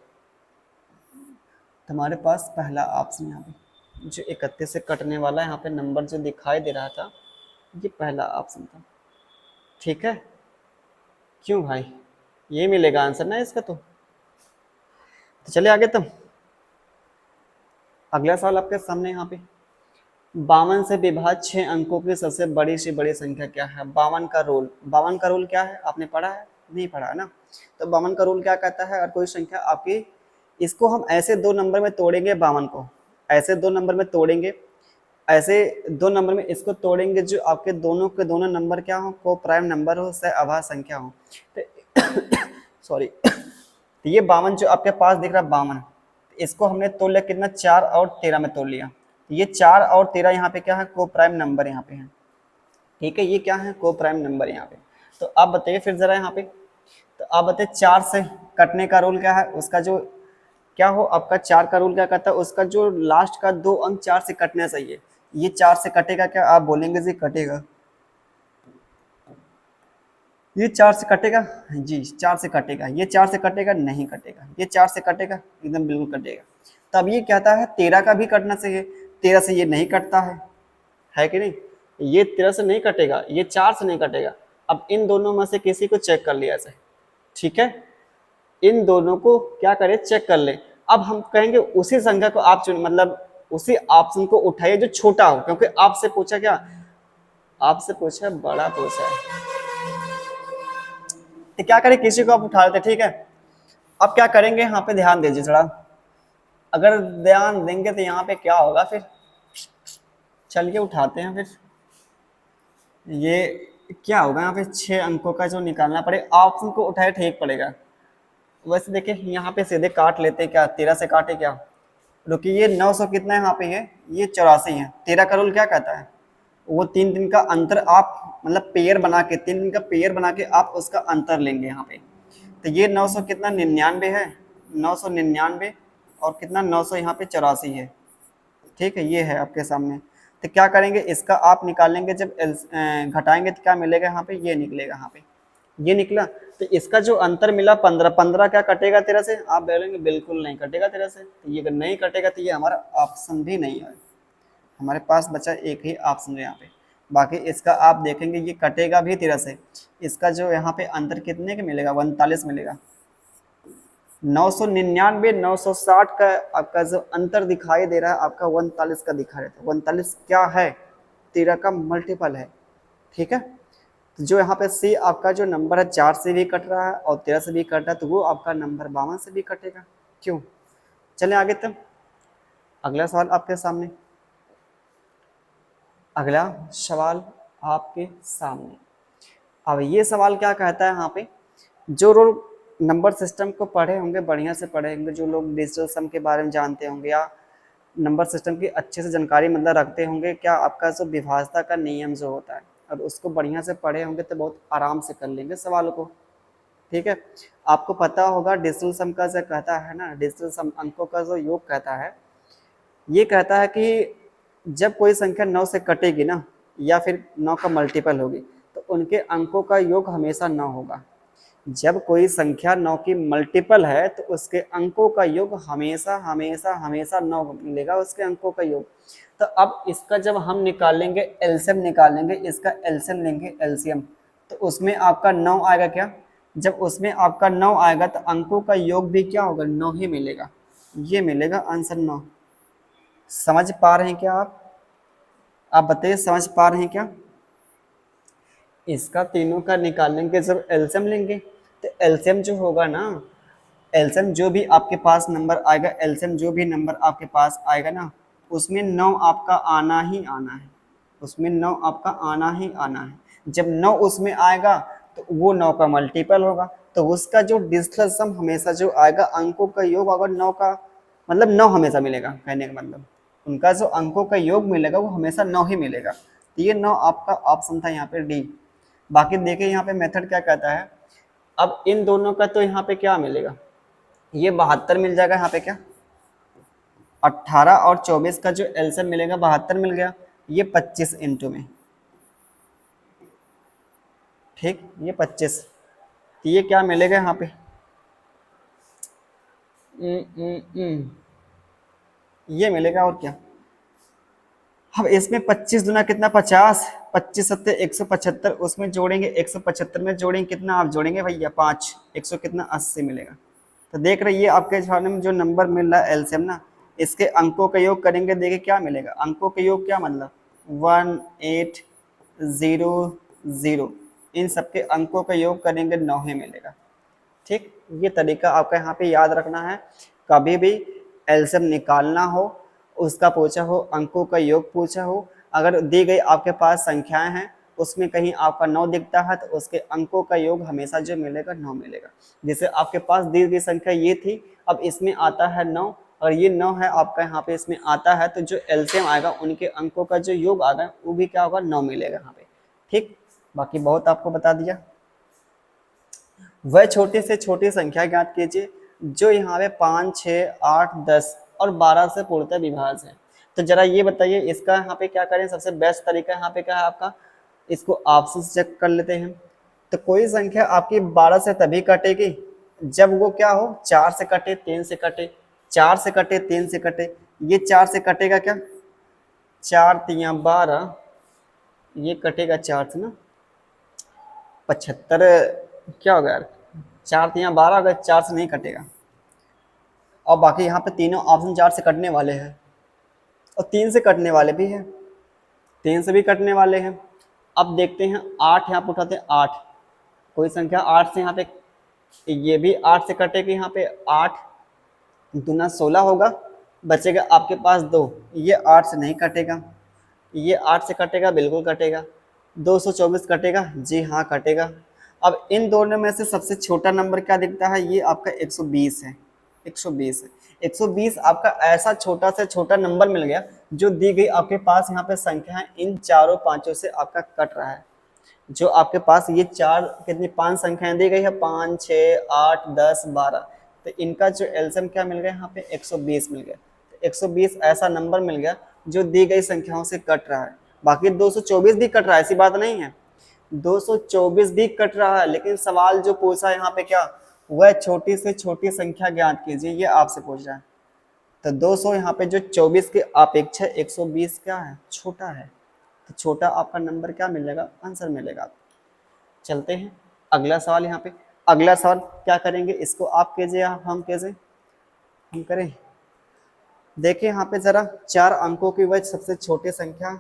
[SPEAKER 1] तो हमारे पास पहला ऑप्शन यहाँ पे जो 31 से कटने वाला यहाँ पे नंबर जो दिखाई दे रहा था, ये पहला ऑप्शन था। ठीक है, क्यों भाई, ये मिलेगा आंसर ना इसका। तो चलिए आगे, तब अगला सवाल आपके सामने यहाँ पे, 52 से विभाज्य 6 अंकों की सबसे बड़ी से बड़ी संख्या क्या है। 52 का रूल, 52 का रूल क्या है आपने पढ़ा है, नहीं पढ़ा है ना। तो 52 का रूल क्या कहता है, और कोई संख्या आपकी, इसको हम ऐसे दो नंबर में तोड़ेंगे, 52 को ऐसे दो नंबर में तोड़ेंगे, ऐसे दो नंबर में इसको तोड़ेंगे जो आपके दोनों के दोनों नंबर क्या हो, को प्राइम नंबर हो, सह अभाज्य संख्या हो। सॉरी, तो ये 52 जो आपके पास दिख रहा है 52, इसको हमने तोड़ लिया कितना 4 और 13 में तोड़ लिया। ये 4 और 13 यहाँ पे क्या है, को प्राइम नंबर यहाँ पे है। ठीक है, ये क्या है, को प्राइम नंबर यहाँ पे। तो आप बताइए फिर जरा यहाँ पे, तो आप बताइए 4 से कटने का रूल क्या है, उसका जो क्या हो आपका 4 का रूल क्या कहता है, उसका जो लास्ट का 2 अंक 4 से कटना चाहिए। ये 4 से कटेगा क्या, आप बोलेंगे जी कटेगा, ये 4 से कटेगा जी, 4 से कटेगा, ये 4 से कटेगा नहीं कटेगा, ये 4 से कटेगा एकदम बिल्कुल कटेगा। तब ये कहता है 13 का भी कटना चाहिए, 13 से ये नहीं कटता है कि नहीं, ये 13 से नहीं कटेगा, ये 4 से नहीं कटेगा। अब इन दोनों में से किसी को चेक कर लिया ऐसे, ठीक है, इन दोनों को क्या करें, चेक कर ले। अब हम कहेंगे उसी संख्या को आप चुन, मतलब उसी ऑप्शन को उठाइए जो छोटा हो, क्योंकि आपसे पूछा क्या, आपसे पूछा बड़ा पूछा है, तो क्या करें किसी को आप उठा लेते, ठीक है। अब क्या करेंगे यहाँ पे ध्यान दीजिए थोड़ा, अगर ध्यान देंगे तो यहाँ पे क्या होगा फिर, चलिए उठाते हैं फिर, ये क्या होगा यहाँ पे 6 अंकों का जो निकालना पड़ेगा, ऑप्शन को उठाए ठीक पड़ेगा। वैसे देखिए यहाँ पे सीधे काट लेते क्या, 13 से काटे क्या, रुकिए ये 900 कितना है यहाँ पे, ये 84 है। 13 का रूल क्या कहता है, वो 3 दिन का अंतर आप मतलब पेयर बना के, 3 दिन का पेयर बना के आप उसका अंतर लेंगे यहाँ पे। तो ये 900 कितना 99 है, 999, और कितना 900 यहाँ पे 84 है। ठीक है, ये है आपके सामने। तो क्या करेंगे, इसका आप निकालेंगे, जब घटाएंगे तो क्या मिलेगा यहाँ पे, ये निकलेगा यहाँ पे। ये निकला। तो इसका जो अंतर मिला 15, 15 क्या कटेगा 13 से? आप बोलेंगे बिल्कुल नहीं कटेगा 13 से। तो ये अगर नहीं कटेगा तो ये हमारा ऑप्शन भी नहीं है, हमारे पास बचा एक ही ऑप्शन है यहाँ पे। बाकी इसका आप देखेंगे ये कटेगा भी 13 से। इसका जो यहाँ पे अंतर कितने का मिलेगा? 39 मिलेगा। 999 960 का आपका जो अंतर दिखाई दे रहा है आपका 39 का दिखा रहा है। 39 क्या है? 13 का मल्टीपल है। ठीक है, तो जो यहाँ पे सी आपका जो नंबर है 4 से भी कट रहा है और 13 से भी कट रहा है, तो वो आपका नंबर 52 से भी कटेगा। क्यों? चले आगे। तब अगला सवाल आपके सामने, अगला सवाल आपके सामने। अब ये सवाल क्या कहता है यहाँ पे, जो लोग नंबर सिस्टम को पढ़े होंगे, बढ़िया से पढ़े होंगे, जो लोग डिजिटल सम के बारे में जानते होंगे या नंबर सिस्टम की अच्छे से जानकारी मतलब रखते होंगे, क्या आपका जो विभाज्यता का नियम जो होता है, और उसको बढ़िया से पढ़े होंगे तो बहुत आराम से कर लेंगे सवालों को। ठीक है, आपको पता होगा डिजिटल सम का जो कहता है ना, डिजिटल सम अंकों का जो योग कहता है, ये कहता है कि जब कोई संख्या 9 से कटेगी ना, या फिर 9 का मल्टीपल होगी, तो उनके अंकों का योग हमेशा 9 होगा। जब कोई संख्या 9 की मल्टीपल है तो उसके अंकों का योग हमेशा हमेशा हमेशा 9 मिलेगा, उसके अंकों का योग। तो अब इसका जब हम निकालेंगे एलसीएम, निकालेंगे इसका एलसीएम लेंगे एलसीएम, तो उसमें आपका 9 आएगा। क्या? जब उसमें आपका 9 आएगा तो अंकों का योग भी क्या होगा? 9 ही मिलेगा। ये मिलेगा आंसर 9। समझ पा रहे हैं क्या आप बताइए, समझ पा रहे हैं क्या? इसका तीनों का निकालेंगे जब एलसीएम लेंगे, तो एलसीएम जो होगा ना, एलसीएम जो भी आपके पास नंबर आएगा, एलसीएम जो भी नंबर आपके पास आएगा ना, उसमें 9 आपका आना ही आना है, उसमें 9 आपका आना ही आना है। जब 9 उसमें आएगा तो वो 9 का मल्टीपल होगा, तो उसका जो डिजिटल सम हमेशा जो आएगा, अंकों का योग अगर 9 का मतलब 9 हमेशा मिलेगा, कहने का मतलब उनका जो अंकों का योग मिलेगा वो हमेशा 9 ही मिलेगा। तो ये 9 आपका ऑप्शन था यहाँ पे डी। बाकी देखिए यहाँ पे मेथड क्या कहता है। अब इन दोनों का तो यहाँ पे क्या मिलेगा, ये 72 मिल जाएगा। यहाँ पे क्या 18 और 24 का जो एलसीएम मिलेगा 72 मिल गया, ये 25 इंटू में, ठीक, ये 25, तो ये क्या मिलेगा यहाँ पे ये मिलेगा। और क्या, अब इसमें 25 दुना कितना 50, 25 सत्ते 175, उसमें जोड़ेंगे 175 में जोड़ेंगे कितना, आप जोड़ेंगे भैया 5, 100 कितना 80 मिलेगा। तो देख रहे ये आपके छाने में जो नंबर मिल रहा है एलसीएम ना, इसके अंकों का योग करेंगे, देखिए क्या मिलेगा। अंकों का योग क्या मतलब 1800, इन सबके अंकों का योग करेंगे 9 ही मिलेगा। ठीक, ये तरीका आपका यहाँ पे याद रखना है। कभी भी एलसीएम निकालना हो, उसका पूछा हो, अंकों का योग पूछा हो, अगर दी गई आपके पास संख्याएं हैं उसमें कहीं आपका 9 दिखता है तो उसके अंकों का योग हमेशा जो मिलेगा 9 मिलेगा। जैसे आपके पास दी गई संख्या ये थी, अब इसमें आता है 9 और ये 9 है आपका यहाँ पे इसमें आता है, तो जो एलसीएम आएगा उनके अंकों का जो योग आएगा वो भी क्या होगा 9 मिलेगा यहाँ पे। ठीक, बाकी बहुत आपको बता दिया। वह छोटी से छोटी संख्या ज्ञात कीजिए जो यहाँ पे 5, 6, 8, 10 और 12 से पूर्णतः विभाज्य है। तो जरा ये बताइए इसका यहाँ पे क्या करें, सबसे बेस्ट तरीका यहाँ पे क्या है आपका, इसको ऑप्शन से चेक कर लेते हैं। तो कोई संख्या आपकी 12 से तभी कटेगी जब वो क्या हो 4 से कटे, 3 से कटे, 4 से कटे, 3 से कटे। ये 4 से कटेगा क्या, 4 तिया 12, ये कटेगा 4 से ना 75, क्या होगा यार 4 तिया 12, अगर 4 से नहीं कटेगा। और बाकी यहाँ पे तीनों ऑप्शन 4 से कटने वाले हैं और 3 से कटने वाले भी हैं, 3 से भी कटने वाले हैं। अब देखते हैं 8 यहाँ पे उठाते हैं, 8 कोई संख्या 8 से यहाँ पे, ये भी 8 से कटेगी, यहाँ पे 8 दूना 16 होगा, बचेगा आपके पास 2, ये 8 से नहीं कटेगा, ये 8 से कटेगा, बिल्कुल कटेगा। 224 कटेगा, जी हाँ कटेगा। अब इन दोनों में से सबसे छोटा नंबर क्या दिखता है, ये आपका 120 है, 120 है। 120 आपका ऐसा छोटा से छोटा नंबर मिल गया जो दी गई आपके पास यहाँ पे संख्या है, इन चारों पांचों से आपका कट रहा है। जो आपके पास ये चार कितनी 5 संख्याएं दी गई है, 5, 6, 8, 10, 12, तो इनका जो एलसीएम क्या मिल गया यहाँ पे 120 मिल गया। तो 120 ऐसा नंबर मिल गया जो दी गई संख्याओं से कट रहा है। बाकी 224 भी कट रहा है, ऐसी बात नहीं है, 224 भी कट रहा है, लेकिन सवाल जो पूछा यहाँ पे क्या, वह छोटी से छोटी संख्या ज्ञात कीजिए, ये आपसे पूछ रहा है। तो 200 यहाँ पे जो 24 के अपेक्षा 120 क्या है, छोटा है, तो छोटा आपका नंबर क्या मिलेगा, आंसर मिलेगा। चलते हैं अगला सवाल। यहाँ पे अगला सवाल क्या करेंगे, इसको आप कीजिए या हम कीजिए, हम करें। देखिए यहाँ पे जरा 4 अंकों की वह सबसे छोटी संख्या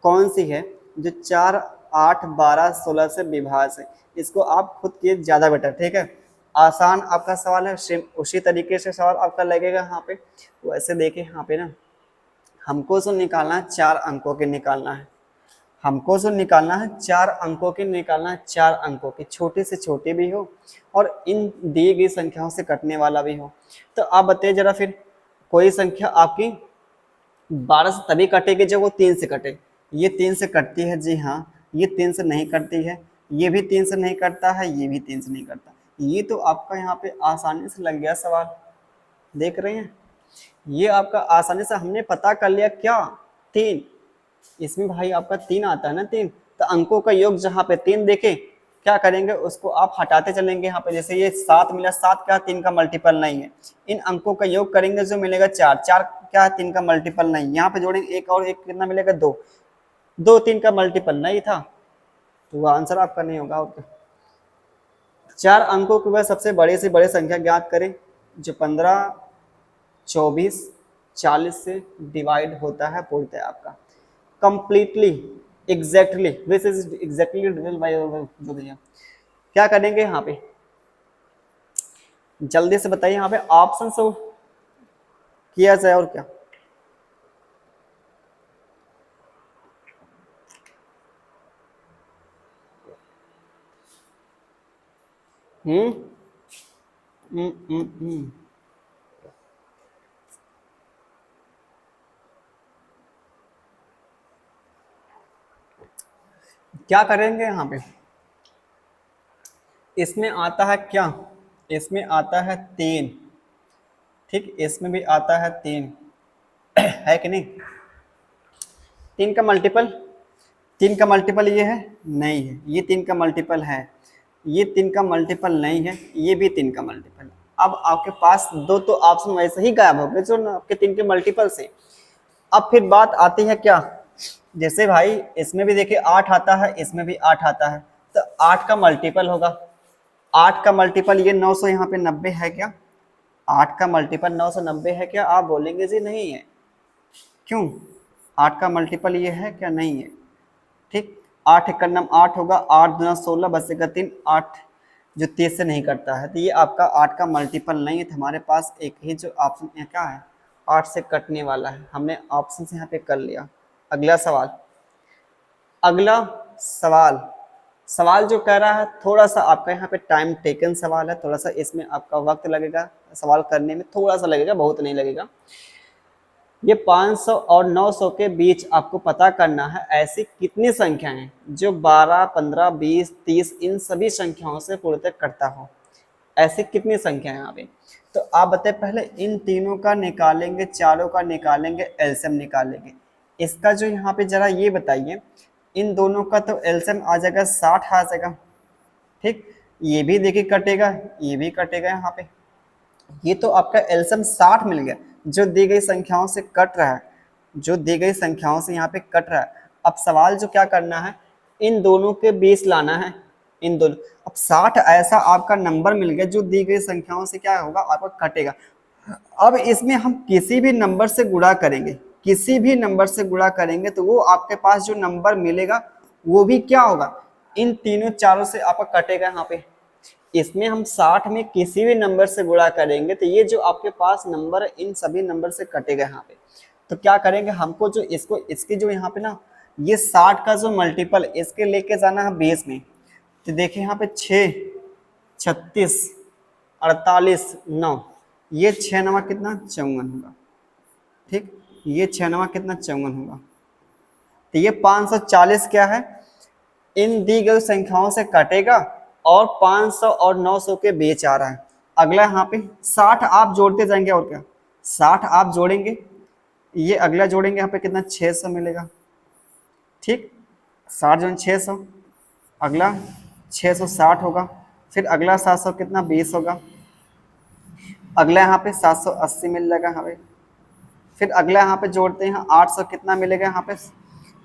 [SPEAKER 1] कौन सी है जो 4, 8, 12, 16 से विभाज्य है। इसको आप खुद किए ज़्यादा बेटर, ठीक है। आसान आपका सवाल है, सेम उसी तरीके से सवाल आपका लगेगा यहाँ पे। वैसे देखिए यहाँ पे ना, हमको जो निकालना है 4 अंकों के निकालना है, हमको जो निकालना है 4 अंकों के निकालना है, 4 अंकों की, छोटे से छोटे भी हो और इन दी गई संख्याओं से कटने वाला भी हो। तो आप बताइए जरा फिर, कोई संख्या आपकी 12 से तभी कटेगी जब वो 3 से कटे। ये 3 से कटती है, जी हाँ, ये 3 से नहीं कटती है, ये भी 3 से नहीं कटता है, ये भी 3 से नहीं कटता। ये तो आपका यहाँ पे आसानी से लग गया सवाल, देख रहे हैं, ये आपका आसानी से हमने पता कर लिया क्या, 3। इसमें भाई आपका 3 आता है ना, 3, तो अंकों का योग जहाँ पे 3 देखे, क्या करेंगे उसको आप हटाते चलेंगे। यहाँ पे जैसे ये 7 मिला, 7 क्या 3 का मल्टीपल नहीं है, इन अंकों का योग करेंगे जो मिलेगा 4, 4 क्या है 3 का मल्टीपल नहीं, यहाँ पे जोड़ेंगे 1 और 1 कितना मिलेगा 2, 2 3 का मल्टीपल नहीं था, तो वह आंसर आपका नहीं होगा। ओके, 4 अंकों की वह सबसे बड़े से बड़े संख्या ज्ञात करें जो 15, 24, 40 से डिवाइड होता है पूर्णतः आपका completely, exactly, this is exactly divided by जो दिया। क्या करेंगे यहाँ पे, जल्दी से बताइए, यहाँ पे ऑप्शन से किया जाए और क्या। हम्म हम्म हम्म हम्म क्या करेंगे यहाँ पे, इसमें आता है क्या, इसमें आता है 3, ठीक, इसमें भी आता है 3 है कि नहीं, 3 का मल्टीपल, 3 का मल्टीपल ये है नहीं है, ये 3 का मल्टीपल है, ये 3 का मल्टीपल नहीं है, ये भी 3 का मल्टीपल है। अब आपके पास दो तो ऑप्शन वैसे ही गायब हो गए जो आपके 3 के मल्टीपल से। अब फिर बात आती है क्या, जैसे भाई इसमें भी देखिए 8 आता है, इसमें भी 8 आता है, तो 8 का मल्टीपल होगा, 8 का मल्टीपल ये 900 यहाँ पे 90 है क्या, 8 का मल्टीपल 990 है क्या, आप बोलेंगे जी नहीं है, क्यों, 8 का मल्टीपल ये है क्या, नहीं है, ठीक। 8 एक नम 8 होगा, 8 दूना 16 बचेगा 3, 8 जो 30 से नहीं करता है, तो ये आपका 8 का मल्टीपल नहीं है। तो हमारे पास एक ही जो ऑप्शन क्या है, 8 से कटने वाला है, हमने ऑप्शन से यहाँ पे कर लिया। अगला सवाल, अगला सवाल, सवाल जो कह रहा है थोड़ा सा आपका यहाँ पे टाइम टेकन सवाल है, थोड़ा सा इसमें आपका वक्त लगेगा, सवाल करने में थोड़ा सा लगेगा, बहुत नहीं लगेगा। ये 500 और 900 के बीच आपको पता करना है ऐसी कितनी संख्याएं हैं जो 12, 15, 20, 30 इन सभी संख्याओं से पूर्णतः करता हो, ऐसी कितनी संख्या है यहाँ पे। तो आप बताए, पहले इन तीनों का निकालेंगे, चारों का निकालेंगे, एलसीएम निकालेंगे। इसका जो यहाँ पे जरा ये बताइए, इन दोनों का तो एलसीएम आ जाएगा 60 आ जाएगा, ठीक, ये भी देखिए कटेगा, ये भी कटेगा, यहाँ पे ये तो आपका एलसीएम 60 मिल गया, जो दी गई संख्याओं से कट रहा है, जो दी गई संख्याओं से यहाँ पे कट रहा है। अब सवाल जो क्या करना है, इन दोनों के बीच लाना है, इन दोनों, अब 60 ऐसा आपका नंबर मिल गया जो दी गई संख्याओं से क्या होगा, आपका कटेगा। अब इसमें हम किसी भी नंबर से गुणा करेंगे, किसी भी नंबर से गुणा करेंगे तो वो आपके पास जो नंबर मिलेगा वो भी क्या होगा, इन तीनों चारों से आपका कटेगा। यहाँ पे इसमें हम 60 में किसी भी नंबर से गुणा करेंगे तो ये जो आपके पास नंबर है इन सभी नंबर से कटेगा यहाँ पे। तो क्या करेंगे, हमको जो इसको इसके जो यहाँ पे ना, ये 60 का जो मल्टीपल इसके लेके जाना है 20 में। तो देखिए यहाँ पे 6, 36, 48, 9, ये 6 नवा कितना 54 होगा, ठीक, ये 6 नवा कितना 54 होगा। तो ये 540 क्या है, इन दी गई संख्याओं से कटेगा और 500 और 900 के बीच आ रहा है। अगला यहाँ पे 60 आप जोड़ते जाएंगे और क्या, 60 आप जोड़ेंगे, ये अगला जोड़ेंगे, यहाँ पे कितना 600 मिलेगा, ठीक, 60 जो 600, अगला 660 होगा, फिर अगला 700 कितना 20 होगा, अगला यहाँ पे 780 मिल जाएगा हमें, फिर अगला यहाँ पे जोड़ते हैं 800 कितना मिलेगा यहाँ पे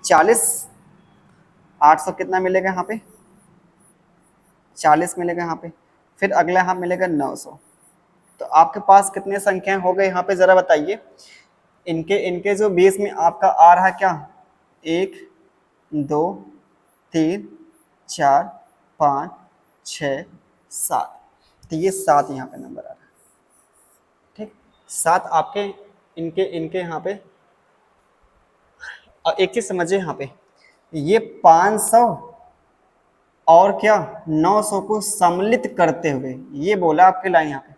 [SPEAKER 1] 40, 800 कितना मिलेगा यहाँ पे 40 मिलेगा यहाँ पे, फिर अगला यहाँ मिलेगा 900। तो आपके पास कितने संख्याएं हो गए यहाँ पे जरा बताइए। इनके इनके जो बेस में आपका आ रहा है क्या, 1 2 3 4 5 6 7, तो ये 7 यहाँ पे नंबर आ रहा है। ठीक, 7 आपके इनके इनके यहाँ पे। और एक चीज समझिए यहाँ पे, ये 500 और क्या 900 को सम्मिलित करते हुए, ये बोला आपके लाइन यहाँ पे,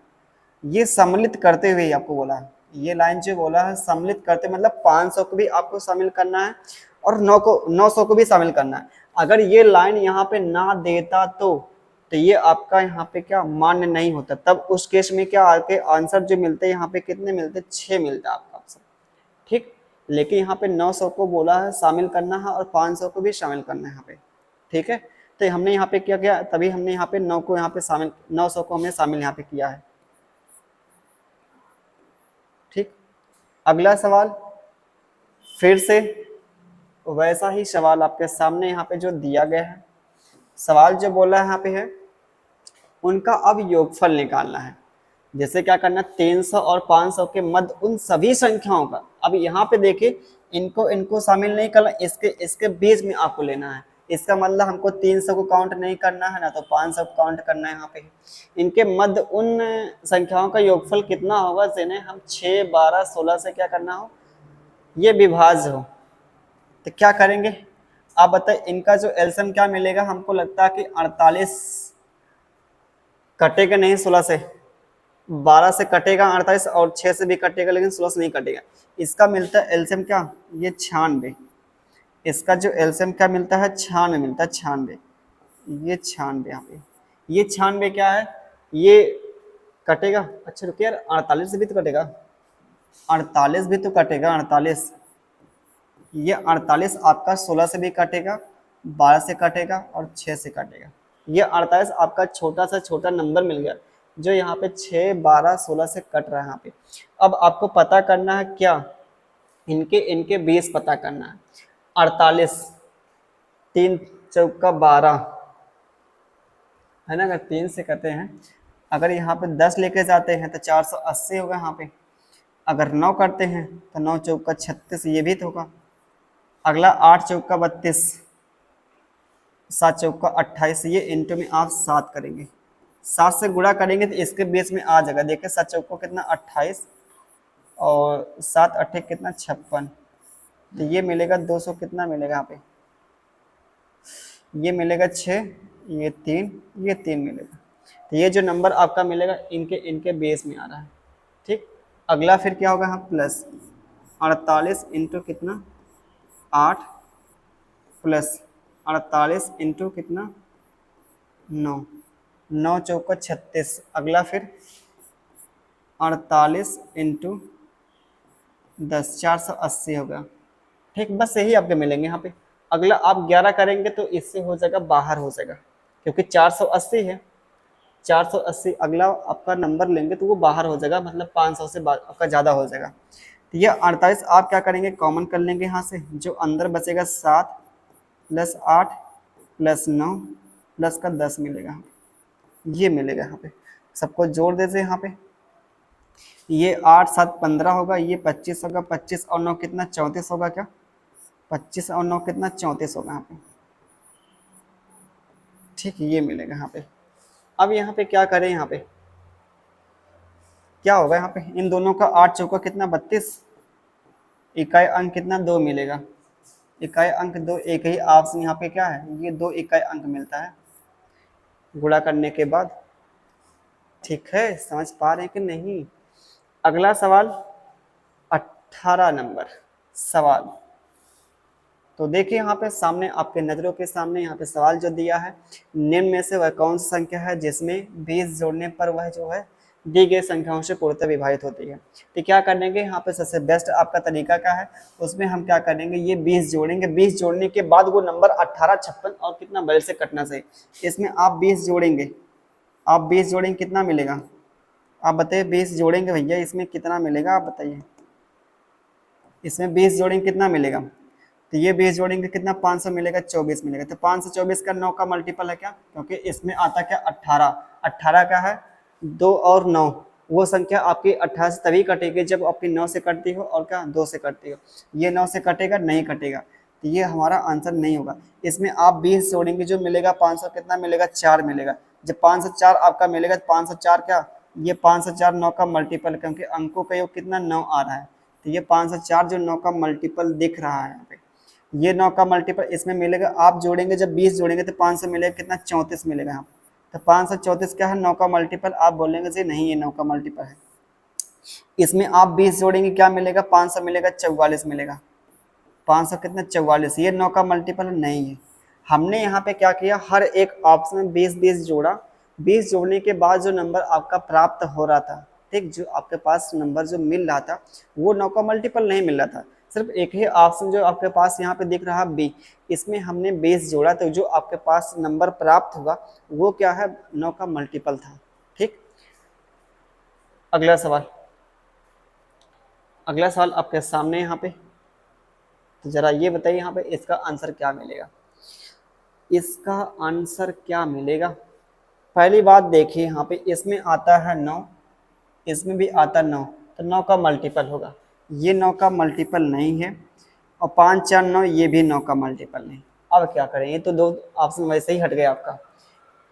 [SPEAKER 1] ये सम्मिलित करते हुए आपको बोला है, ये लाइन जो बोला है सम्मिलित करते, मतलब 500 को भी आपको शामिल करना है और 900 को भी शामिल करना है। अगर ये लाइन यहाँ पे ना देता तो ये आपका यहाँ पे क्या मान्य नहीं होता, तब उस केस में क्या आपके आंसर जो मिलते हैं यहाँ पे कितने मिलते, 6 मिलता है आपका आंसर। ठीक, लेकिन यहाँ पे 900 को बोला है शामिल करना है और 500 को भी शामिल करना है यहाँ पे। ठीक है, तो हमने यहाँ पे क्या किया, तभी हमने यहाँ पे 9 को यहाँ पे शामिल, 900 को हमने शामिल यहाँ पे किया है। ठीक, अगला सवाल फिर से वैसा ही सवाल आपके सामने यहाँ पे जो दिया गया है, सवाल जो बोला है यहाँ पे है उनका अब योगफल निकालना है। जैसे क्या करना, 300 और 500 के मध्य उन सभी संख्याओं का, अब यहाँ पे देखिए इनको इनको शामिल नहीं करना, इसके इसके बीच में आपको लेना है। इसका मतलब हमको 300 को काउंट नहीं करना है ना, तो 500 को काउंट करना है यहाँ पे। इनके मध्य उन संख्याओं का योगफल कितना होगा जिन्हें हम 6 12 16 से क्या करना हो, ये विभाज्य हो। तो क्या करेंगे आप बताइए, इनका जो एलसीएम क्या मिलेगा, हमको लगता है कि 48 कटेगा नहीं 16 से, 12 से कटेगा 48 और 6 से भी कटेगा, लेकिन 16 से नहीं कटेगा। इसका मिलता है एलसीएम क्या, ये 96। इसका जो एलसीएम क्या मिलता है, 96 मिलता है, 96, ये 96 यहाँ पे, ये 96 क्या है, ये कटेगा। अच्छा रुकिए यार, 48 से भी तो कटेगा, 48 भी तो कटेगा, 48, ये 48 आपका 16 से भी कटेगा, 12 से कटेगा और 6 से कटेगा। ये 48 आपका छोटा सा छोटा नंबर मिल गया जो यहाँ पे 6 12 16 से कट रहा है यहाँ पे। अब आपको पता करना है क्या, इनके इनके बेस पता करना है। 48 3 चौका 12 है ना, अगर 3 से करते हैं, अगर यहाँ पे 10 लेके जाते हैं तो 480 होगा यहाँ पे। अगर 9 करते हैं तो 9 चौका 36, ये भी तो होगा। अगला 8 चौका 32, 7 चौका 28, ये इंटू में आप 7 करेंगे, 7 से गुणा करेंगे तो इसके बेस में आ जाएगा। देखिए 7 चौका कितना 28 और 7 अट्ठे कितना 56, तो ये मिलेगा 200 कितना मिलेगा यहाँ पे, ये मिलेगा 6, ये 3, ये 3 मिलेगा। तो ये जो नंबर आपका मिलेगा इनके इनके बेस में आ रहा है। ठीक, अगला फिर क्या होगा, हम प्लस 48 इंटू कितना 8 प्लस 48 इंटू कितना 9, 9 चौका 36। अगला फिर 48 इंटू 10, 480 होगा। ठीक, बस यही आपके मिलेंगे यहाँ पे। अगला आप 11 करेंगे तो इससे हो जाएगा, बाहर हो जाएगा, क्योंकि 480 है, 480 अगला आपका नंबर लेंगे तो वो बाहर हो जाएगा, मतलब 500 से आपका ज़्यादा हो जाएगा। तो ये 48 आप क्या करेंगे, कॉमन कर लेंगे यहाँ से, जो अंदर बचेगा 7 प्लस 8 प्लस 9 प्लस का 10 मिलेगा, ये मिलेगा यहाँ पे। सबको जोड़ देते यहाँ पे, ये 8 7 15 होगा, ये 25 होगा, 25 और 9 कितना 34 होगा, क्या 25 और 9 कितना 34 होगा यहाँ पे। ठीक, ये मिलेगा यहाँ पे। अब यहाँ पे क्या करें, यहाँ पे क्या होगा, यहाँ पे इन दोनों का 8 चौका कितना 32, इकाई अंक कितना 2 मिलेगा, इकाई अंक 2, एक ही ऑप्शन यहाँ पे क्या है, ये 2 इकाई अंक मिलता है गुणा करने के बाद। ठीक है, समझ पा रहे हैं कि नहीं। अगला सवाल 18 नंबर सवाल, तो देखिए यहाँ पे सामने आपके नज़रों के सामने यहाँ पे सवाल जो दिया है, निम्न में से वह कौन सी संख्या है जिसमें 20 जोड़ने पर वह जो है दी गई संख्याओं से पूर्णतः विभाजित होती है। तो क्या करेंगे यहाँ पे सबसे बेस्ट आपका तरीका क्या है, उसमें हम क्या करेंगे, ये 20 जोड़ेंगे, 20 जोड़ने के बाद वो नंबर 18, 56 और कितना बड़े से कटना चाहिए, इसमें आप 20 जोड़ेंगे, आप 20 जोड़ेंगे कितना मिलेगा, आप बताइए 20 जोड़ेंगे भैया इसमें कितना मिलेगा, आप बताइए इसमें 20 जोड़ेंगे कितना मिलेगा, तो ये 20 जोड़ेंगे कितना 500 मिलेगा, 24 मिलेगा। तो 524 का 9 का मल्टीपल है क्या, क्योंकि इसमें आता क्या 18, 18 का है 2 और 9, वो संख्या आपकी 18 से तभी कटेगी जब आपकी 9 से कटती हो और क्या 2 से कटती हो, ये 9 से कटेगा नहीं कटेगा, तो ये हमारा आंसर नहीं होगा। इसमें आप 20 जोड़ेंगे जो मिलेगा 500 कितना मिलेगा 4 मिलेगा, जब 504 आपका मिलेगा 504 क्या, ये 504 9 का मल्टीपल, क्योंकि अंकों का योग कितना 9 आ रहा है, तो ये 504 जो 9 का मल्टीपल दिख रहा है यहाँ पे, ये 9 का मल्टीपल इसमें मिलेगा, आप जोड़ेंगे जब 20 जोड़ेंगे तो 5 से मिलेगा कितना 34 मिलेगा यहाँ, तो 534 क्या है 9 का मल्टीपल, आप बोलेंगे जी नहीं ये 9 का मल्टीपल है। इसमें आप 20 जोड़ेंगे क्या मिलेगा 500 मिलेगा 44 मिलेगा, 500 कितना 44, ये 9 का मल्टीपल नहीं है। हमने यहाँ पे क्या किया, हर एक ऑप्शन में 20 जोड़ा, 20 जोड़ने के बाद जो नंबर आपका प्राप्त हो रहा था, ठीक, जो आपके पास नंबर जो मिल रहा था वो 9 का मल्टीपल नहीं मिल रहा था, सिर्फ एक ही ऑप्शन जो आपके पास यहाँ पे दिख रहा बी, इसमें हमने 20 जोड़ा तो जो आपके पास नंबर प्राप्त होगा वो क्या है 9 का मल्टीपल था। ठीक, अगला सवाल, अगला सवाल आपके सामने यहाँ पे, तो जरा ये बताइए यहाँ पे इसका आंसर क्या मिलेगा, इसका आंसर क्या मिलेगा। पहली बात देखिए यहाँ पे इसमें आता है 9, इसमें भी आता 9, तो 9 का मल्टीपल होगा, ये 9 का मल्टीपल नहीं है, और 5 4 9 ये भी 9 का मल्टीपल नहीं। अब क्या करें, ये तो दो ऑप्शन वैसे ही हट गए आपका।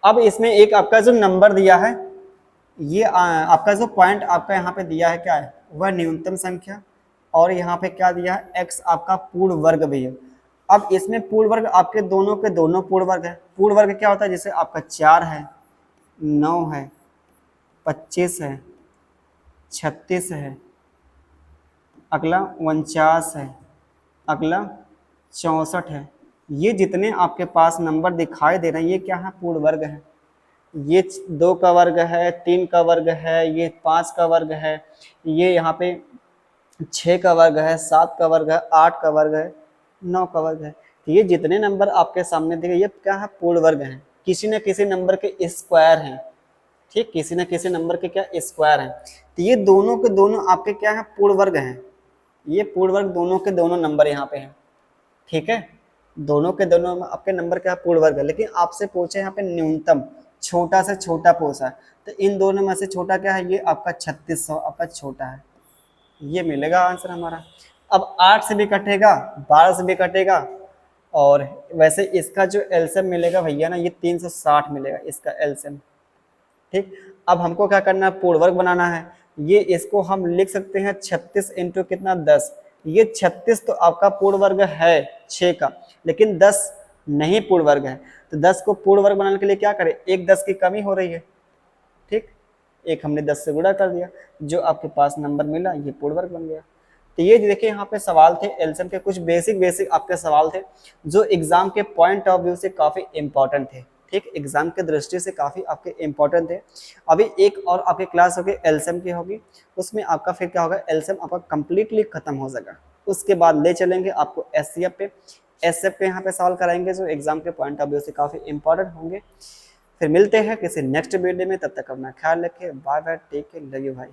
[SPEAKER 1] अब इसमें एक आपका जो नंबर दिया है, ये आपका जो पॉइंट आपका यहाँ पे दिया है क्या है, वह न्यूनतम संख्या, और यहाँ पे क्या दिया है x आपका पूर्ण वर्ग भी है। अब इसमें पूर्ण वर्ग आपके दोनों के दोनों पूर्ण वर्ग है, पूर्ण वर्ग क्या होता है, जैसे आपका 4 है, 9 है, 25 है, 36 है, अगला 49 है, अगला 64 है, ये जितने आपके पास नंबर दिखाई दे रहे हैं ये क्या है पूर्ण वर्ग है। ये 2 का वर्ग है, 3 का वर्ग है, ये 5 का वर्ग है, ये यहाँ पे 6 का वर्ग है, 7 का वर्ग है, 8 का वर्ग है, 9 का वर्ग है, तो ये जितने नंबर आपके सामने दिखे ये क्या है पूर्ण वर्ग हैं, किसी न किसी नंबर के स्क्वायर हैं। ठीक, किसी न किसी नंबर के क्या स्क्वायर हैं, तो ये दोनों के दोनों आपके क्या है पूर्ण वर्ग हैं, ये पूर्ण वर्ग दोनों के दोनों नंबर यहाँ पे हैं। ठीक है, दोनों के दोनों आपके नंबर क्या पूर्ण वर्ग है, लेकिन आपसे पूछे यहाँ पे न्यूनतम, छोटा से छोटा पूछा है, तो इन दोनों में से छोटा क्या है, ये आपका 3600 आपका छोटा है, ये मिलेगा आंसर हमारा। अब 8 से भी कटेगा, 12 से भी कटेगा, और वैसे इसका जो एलसीएम मिलेगा भैया ना, ये 360 मिलेगा इसका एलसीएम। ठीक, अब हमको क्या करना है, पूर्ण वर्ग बनाना है, ये इसको हम लिख सकते हैं 36 इंटू कितना 10, ये 36 तो आपका पूर्ण वर्ग है 6 का, लेकिन 10 नहीं पूर्ण वर्ग है, तो 10 को पूर्ण वर्ग बनाने के लिए क्या करें, एक 10 की कमी हो रही है। ठीक, एक हमने 10 से गुणा कर दिया, जो आपके पास नंबर मिला ये पूर्ण वर्ग बन गया। तो ये देखिए यहाँ पे सवाल थे एलसीएम के, कुछ बेसिक आपके सवाल थे जो एग्जाम के पॉइंट ऑफ व्यू से काफी इंपॉर्टेंट थे। ठीक, एग्जाम के दृष्टि से काफी आपके इंपॉर्टेंट थे। अभी एक और आपकी क्लास होगी एलसीएम की होगी, उसमें आपका फिर क्या होगा, एलसीएम आपका कंप्लीटली खत्म हो जाएगा, उसके बाद ले चलेंगे आपको एससीएफ पे, एसएफ पे यहाँ पे सवाल कराएंगे जो एग्जाम के पॉइंट ऑफ व्यू से काफी इंपॉर्टेंट होंगे। फिर मिलते हैं किसी नेक्स्ट वीडियो में, तब तक अपना ख्याल रखिए, bye bye, take care, love you भाई।